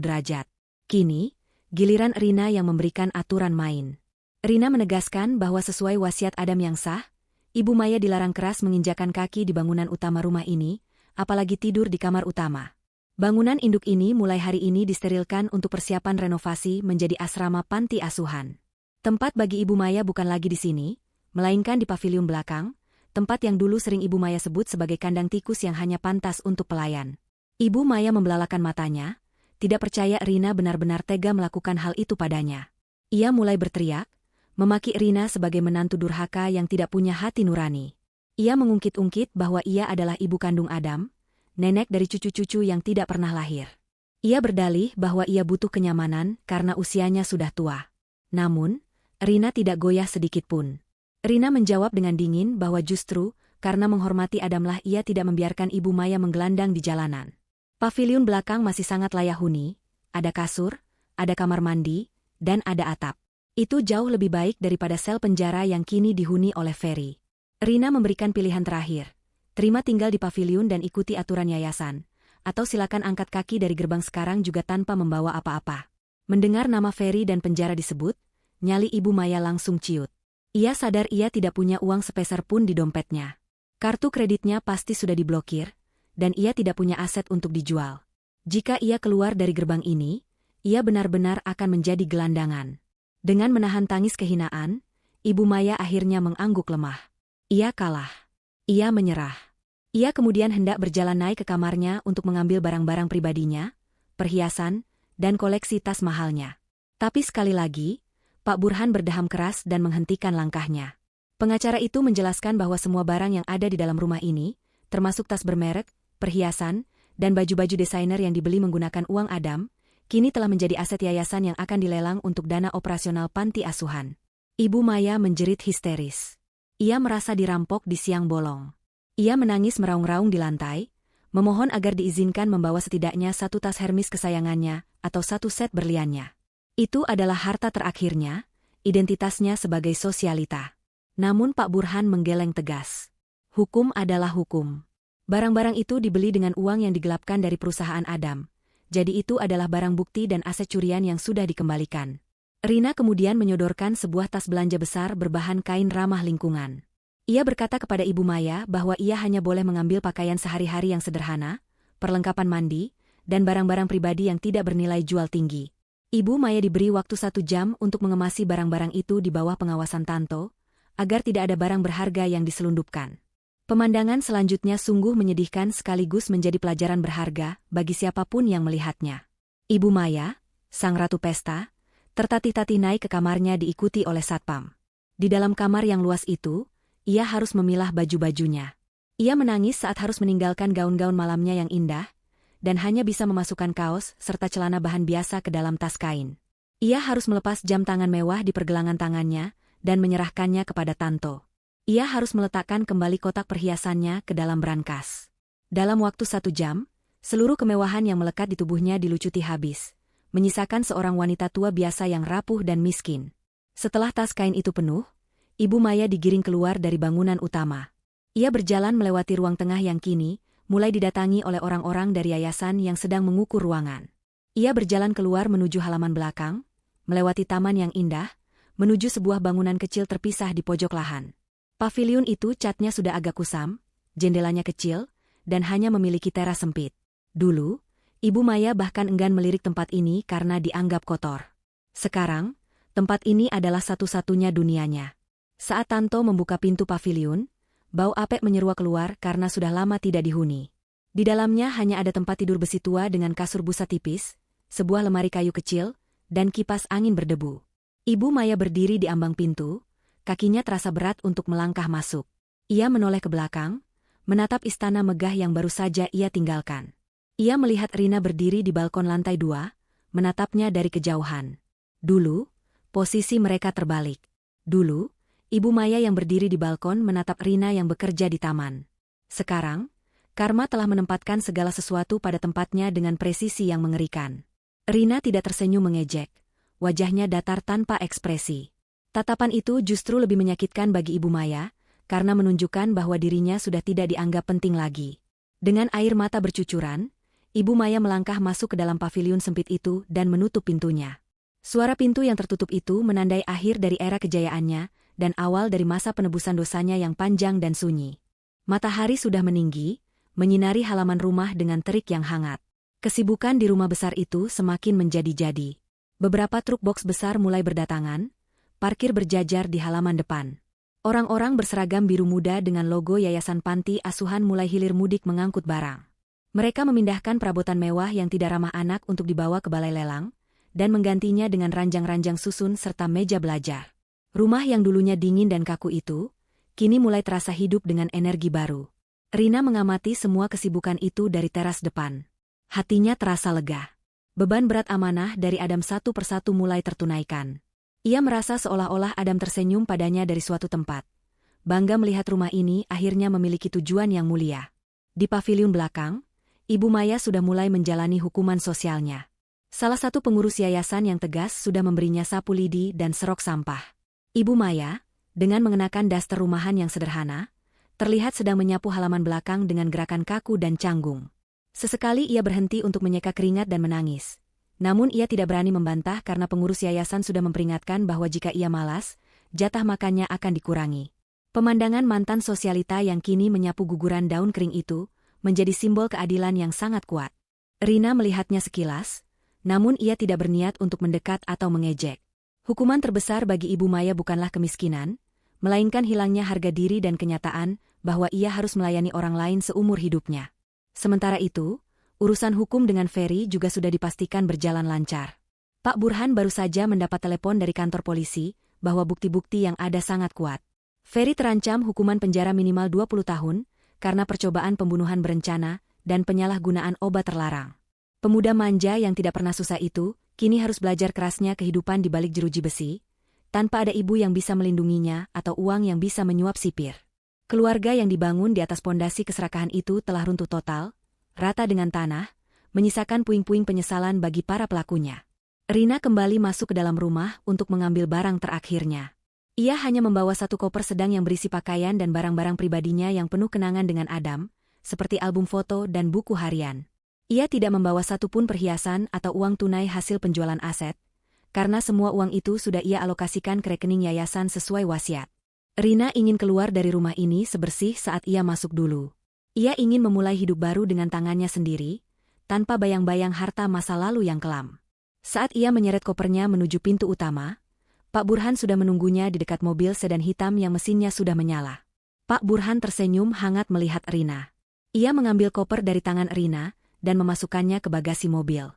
derajat. Kini, giliran Rina yang memberikan aturan main. Rina menegaskan bahwa sesuai wasiat Adam yang sah, Ibu Maya dilarang keras menginjakan kaki di bangunan utama rumah ini, apalagi tidur di kamar utama. Bangunan induk ini mulai hari ini disterilkan untuk persiapan renovasi menjadi asrama panti asuhan. Tempat bagi Ibu Maya bukan lagi di sini, melainkan di paviliun belakang, tempat yang dulu sering Ibu Maya sebut sebagai kandang tikus yang hanya pantas untuk pelayan. Ibu Maya membelalakan matanya, tidak percaya Rina benar-benar tega melakukan hal itu padanya. Ia mulai berteriak, memaki Rina sebagai menantu durhaka yang tidak punya hati nurani. Ia mengungkit-ungkit bahwa ia adalah ibu kandung Adam, nenek dari cucu-cucu yang tidak pernah lahir. Ia berdalih bahwa ia butuh kenyamanan karena usianya sudah tua. Namun, Rina tidak goyah sedikitpun. Rina menjawab dengan dingin bahwa justru, karena menghormati Adamlah ia tidak membiarkan Ibu Maya menggelandang di jalanan. Paviliun belakang masih sangat layak huni, ada kasur, ada kamar mandi, dan ada atap. Itu jauh lebih baik daripada sel penjara yang kini dihuni oleh Ferry. Rina memberikan pilihan terakhir, terima tinggal di paviliun dan ikuti aturan yayasan, atau silakan angkat kaki dari gerbang sekarang juga tanpa membawa apa-apa. Mendengar nama Ferry dan penjara disebut, nyali Ibu Maya langsung ciut. Ia sadar ia tidak punya uang sepeser pun di dompetnya. Kartu kreditnya pasti sudah diblokir, dan ia tidak punya aset untuk dijual. Jika ia keluar dari gerbang ini, ia benar-benar akan menjadi gelandangan. Dengan menahan tangis kehinaan, Ibu Maya akhirnya mengangguk lemah. Ia kalah. Ia menyerah. Ia kemudian hendak berjalan naik ke kamarnya untuk mengambil barang-barang pribadinya, perhiasan, dan koleksi tas mahalnya. Tapi sekali lagi, Pak Burhan berdeham keras dan menghentikan langkahnya. Pengacara itu menjelaskan bahwa semua barang yang ada di dalam rumah ini, termasuk tas bermerek, perhiasan, dan baju-baju desainer yang dibeli menggunakan uang Adam, kini telah menjadi aset yayasan yang akan dilelang untuk dana operasional panti asuhan. Ibu Maya menjerit histeris. Ia merasa dirampok di siang bolong. Ia menangis meraung-raung di lantai, memohon agar diizinkan membawa setidaknya satu tas Hermes kesayangannya atau satu set berliannya. Itu adalah harta terakhirnya, identitasnya sebagai sosialita. Namun Pak Burhan menggeleng tegas. Hukum adalah hukum. Barang-barang itu dibeli dengan uang yang digelapkan dari perusahaan Adam. Jadi itu adalah barang bukti dan aset curian yang sudah dikembalikan. Rina kemudian menyodorkan sebuah tas belanja besar berbahan kain ramah lingkungan. Ia berkata kepada Ibu Maya bahwa ia hanya boleh mengambil pakaian sehari-hari yang sederhana, perlengkapan mandi, dan barang-barang pribadi yang tidak bernilai jual tinggi. Ibu Maya diberi waktu 1 jam untuk mengemasi barang-barang itu di bawah pengawasan Tanto, agar tidak ada barang berharga yang diselundupkan. Pemandangan selanjutnya sungguh menyedihkan sekaligus menjadi pelajaran berharga bagi siapapun yang melihatnya. Ibu Maya, sang ratu pesta, tertatih-tatih naik ke kamarnya diikuti oleh satpam. Di dalam kamar yang luas itu, ia harus memilah baju-bajunya. Ia menangis saat harus meninggalkan gaun-gaun malamnya yang indah, dan hanya bisa memasukkan kaos serta celana bahan biasa ke dalam tas kain. Ia harus melepas jam tangan mewah di pergelangan tangannya dan menyerahkannya kepada Tanto. Ia harus meletakkan kembali kotak perhiasannya ke dalam brankas. Dalam waktu 1 jam, seluruh kemewahan yang melekat di tubuhnya dilucuti habis, menyisakan seorang wanita tua biasa yang rapuh dan miskin. Setelah tas kain itu penuh, Ibu Maya digiring keluar dari bangunan utama. Ia berjalan melewati ruang tengah yang kini mulai didatangi oleh orang-orang dari yayasan yang sedang mengukur ruangan. Ia berjalan keluar menuju halaman belakang, melewati taman yang indah, menuju sebuah bangunan kecil terpisah di pojok lahan. Paviliun itu catnya sudah agak kusam, jendelanya kecil, dan hanya memiliki teras sempit. Dulu, Ibu Maya bahkan enggan melirik tempat ini karena dianggap kotor. Sekarang, tempat ini adalah satu-satunya dunianya. Saat Tanto membuka pintu paviliun, bau apek menyeruak keluar karena sudah lama tidak dihuni. Di dalamnya hanya ada tempat tidur besi tua dengan kasur busa tipis, sebuah lemari kayu kecil, dan kipas angin berdebu. Ibu Maya berdiri di ambang pintu, kakinya terasa berat untuk melangkah masuk. Ia menoleh ke belakang, menatap istana megah yang baru saja ia tinggalkan. Ia melihat Rina berdiri di balkon lantai 2, menatapnya dari kejauhan. Dulu, posisi mereka terbalik. Dulu, Ibu Maya yang berdiri di balkon menatap Rina yang bekerja di taman. Sekarang, karma telah menempatkan segala sesuatu pada tempatnya dengan presisi yang mengerikan. Rina tidak tersenyum mengejek, wajahnya datar tanpa ekspresi. Tatapan itu justru lebih menyakitkan bagi Ibu Maya, karena menunjukkan bahwa dirinya sudah tidak dianggap penting lagi. Dengan air mata bercucuran, Ibu Maya melangkah masuk ke dalam paviliun sempit itu dan menutup pintunya. Suara pintu yang tertutup itu menandai akhir dari era kejayaannya dan awal dari masa penebusan dosanya yang panjang dan sunyi. Matahari sudah meninggi, menyinari halaman rumah dengan terik yang hangat. Kesibukan di rumah besar itu semakin menjadi-jadi. Beberapa truk boks besar mulai berdatangan, parkir berjajar di halaman depan. Orang-orang berseragam biru muda dengan logo Yayasan Panti Asuhan mulai hilir mudik mengangkut barang. Mereka memindahkan perabotan mewah yang tidak ramah anak untuk dibawa ke balai lelang, dan menggantinya dengan ranjang-ranjang susun serta meja belajar. Rumah yang dulunya dingin dan kaku itu, kini mulai terasa hidup dengan energi baru. Rina mengamati semua kesibukan itu dari teras depan. Hatinya terasa lega. Beban berat amanah dari Adam satu persatu mulai tertunaikan. Ia merasa seolah-olah Adam tersenyum padanya dari suatu tempat. Bangga melihat rumah ini akhirnya memiliki tujuan yang mulia. Di paviliun belakang, Ibu Maya sudah mulai menjalani hukuman sosialnya. Salah satu pengurus yayasan yang tegas sudah memberinya sapu lidi dan serok sampah. Ibu Maya, dengan mengenakan daster rumahan yang sederhana, terlihat sedang menyapu halaman belakang dengan gerakan kaku dan canggung. Sesekali ia berhenti untuk menyeka keringat dan menangis. Namun ia tidak berani membantah karena pengurus yayasan sudah memperingatkan bahwa jika ia malas, jatah makannya akan dikurangi. Pemandangan mantan sosialita yang kini menyapu guguran daun kering itu, menjadi simbol keadilan yang sangat kuat. Rina melihatnya sekilas, namun ia tidak berniat untuk mendekat atau mengejek. Hukuman terbesar bagi Ibu Maya bukanlah kemiskinan, melainkan hilangnya harga diri dan kenyataan bahwa ia harus melayani orang lain seumur hidupnya. Sementara itu, urusan hukum dengan Ferry juga sudah dipastikan berjalan lancar. Pak Burhan baru saja mendapat telepon dari kantor polisi bahwa bukti-bukti yang ada sangat kuat. Ferry terancam hukuman penjara minimal 20 tahun karena percobaan pembunuhan berencana dan penyalahgunaan obat terlarang. Pemuda manja yang tidak pernah susah itu kini harus belajar kerasnya kehidupan di balik jeruji besi, tanpa ada ibu yang bisa melindunginya atau uang yang bisa menyuap sipir. Keluarga yang dibangun di atas pondasi keserakahan itu telah runtuh total, rata dengan tanah, menyisakan puing-puing penyesalan bagi para pelakunya. Rina kembali masuk ke dalam rumah untuk mengambil barang terakhirnya. Ia hanya membawa satu koper sedang yang berisi pakaian dan barang-barang pribadinya yang penuh kenangan dengan Adam, seperti album foto dan buku harian. Ia tidak membawa satupun perhiasan atau uang tunai hasil penjualan aset, karena semua uang itu sudah ia alokasikan ke rekening yayasan sesuai wasiat. Rina ingin keluar dari rumah ini sebersih saat ia masuk dulu. Ia ingin memulai hidup baru dengan tangannya sendiri, tanpa bayang-bayang harta masa lalu yang kelam. Saat ia menyeret kopernya menuju pintu utama, Pak Burhan sudah menunggunya di dekat mobil sedan hitam yang mesinnya sudah menyala. Pak Burhan tersenyum hangat melihat Rina. Ia mengambil koper dari tangan Rina dan memasukkannya ke bagasi mobil.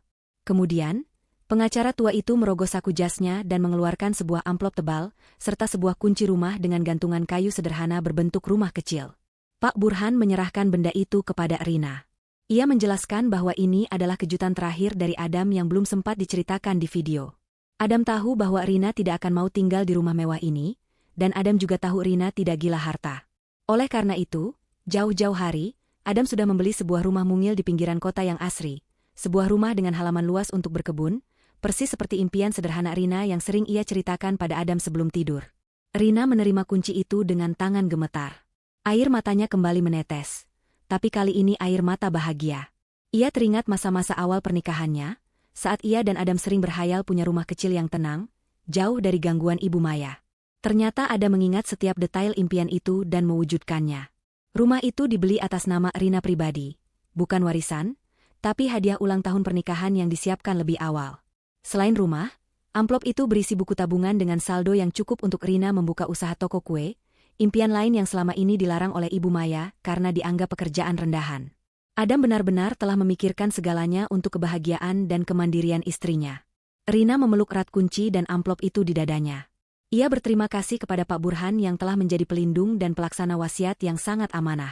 Kemudian, pengacara tua itu merogoh saku jasnya dan mengeluarkan sebuah amplop tebal, serta sebuah kunci rumah dengan gantungan kayu sederhana berbentuk rumah kecil. Pak Burhan menyerahkan benda itu kepada Rina. Ia menjelaskan bahwa ini adalah kejutan terakhir dari Adam yang belum sempat diceritakan di video. Adam tahu bahwa Rina tidak akan mau tinggal di rumah mewah ini, dan Adam juga tahu Rina tidak gila harta. Oleh karena itu, jauh-jauh hari, Adam sudah membeli sebuah rumah mungil di pinggiran kota yang asri, sebuah rumah dengan halaman luas untuk berkebun, persis seperti impian sederhana Rina yang sering ia ceritakan pada Adam sebelum tidur. Rina menerima kunci itu dengan tangan gemetar. Air matanya kembali menetes, tapi kali ini air mata bahagia. Ia teringat masa-masa awal pernikahannya, saat ia dan Adam sering berhayal punya rumah kecil yang tenang, jauh dari gangguan Ibu Maya. Ternyata Adam mengingat setiap detail impian itu dan mewujudkannya. Rumah itu dibeli atas nama Rina pribadi, bukan warisan, tapi hadiah ulang tahun pernikahan yang disiapkan lebih awal. Selain rumah, amplop itu berisi buku tabungan dengan saldo yang cukup untuk Rina membuka usaha toko kue, impian lain yang selama ini dilarang oleh Ibu Maya karena dianggap pekerjaan rendahan. Adam benar-benar telah memikirkan segalanya untuk kebahagiaan dan kemandirian istrinya. Rina memeluk erat kunci dan amplop itu di dadanya. Ia berterima kasih kepada Pak Burhan yang telah menjadi pelindung dan pelaksana wasiat yang sangat amanah.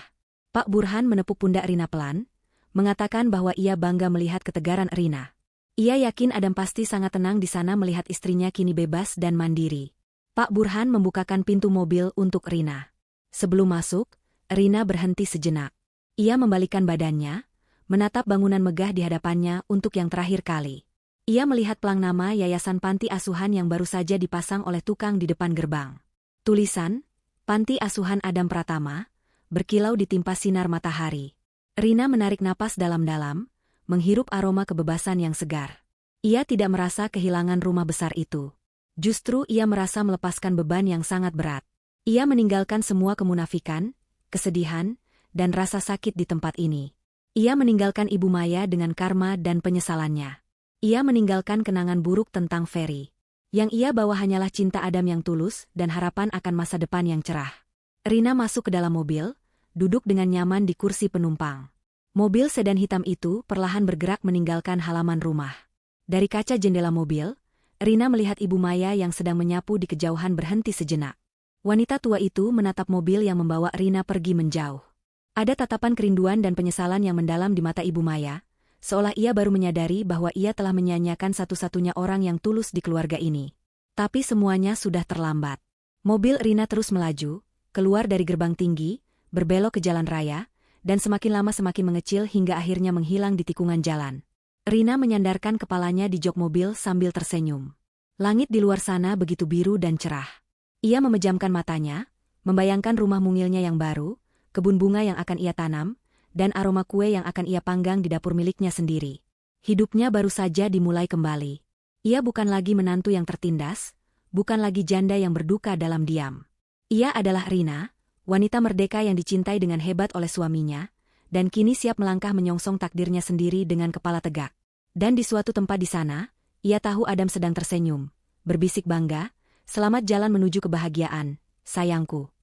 Pak Burhan menepuk pundak Rina pelan, mengatakan bahwa ia bangga melihat ketegaran Rina. Ia yakin Adam pasti sangat tenang di sana melihat istrinya kini bebas dan mandiri. Pak Burhan membukakan pintu mobil untuk Rina. Sebelum masuk, Rina berhenti sejenak. Ia membalikkan badannya, menatap bangunan megah di hadapannya untuk yang terakhir kali. Ia melihat pelang nama yayasan panti asuhan yang baru saja dipasang oleh tukang di depan gerbang. Tulisan, Panti Asuhan Adam Pratama, berkilau ditimpa sinar matahari. Rina menarik napas dalam-dalam, menghirup aroma kebebasan yang segar. Ia tidak merasa kehilangan rumah besar itu. Justru ia merasa melepaskan beban yang sangat berat. Ia meninggalkan semua kemunafikan, kesedihan, dan rasa sakit di tempat ini. Ia meninggalkan Ibu Maya dengan karma dan penyesalannya. Ia meninggalkan kenangan buruk tentang Ferry. Yang ia bawa hanyalah cinta Adam yang tulus dan harapan akan masa depan yang cerah. Rina masuk ke dalam mobil, duduk dengan nyaman di kursi penumpang. Mobil sedan hitam itu perlahan bergerak meninggalkan halaman rumah. Dari kaca jendela mobil, Rina melihat Ibu Maya yang sedang menyapu di kejauhan berhenti sejenak. Wanita tua itu menatap mobil yang membawa Rina pergi menjauh. Ada tatapan kerinduan dan penyesalan yang mendalam di mata Ibu Maya, seolah ia baru menyadari bahwa ia telah menyia-nyiakan satu-satunya orang yang tulus di keluarga ini. Tapi semuanya sudah terlambat. Mobil Rina terus melaju, keluar dari gerbang tinggi, berbelok ke jalan raya, dan semakin lama semakin mengecil hingga akhirnya menghilang di tikungan jalan. Rina menyandarkan kepalanya di jok mobil sambil tersenyum. Langit di luar sana begitu biru dan cerah. Ia memejamkan matanya, membayangkan rumah mungilnya yang baru, kebun bunga yang akan ia tanam, dan aroma kue yang akan ia panggang di dapur miliknya sendiri. Hidupnya baru saja dimulai kembali. Ia bukan lagi menantu yang tertindas, bukan lagi janda yang berduka dalam diam. Ia adalah Rina, wanita merdeka yang dicintai dengan hebat oleh suaminya, dan kini siap melangkah menyongsong takdirnya sendiri dengan kepala tegak. Dan di suatu tempat di sana, ia tahu Adam sedang tersenyum, berbisik bangga, "Selamat jalan menuju kebahagiaan, sayangku."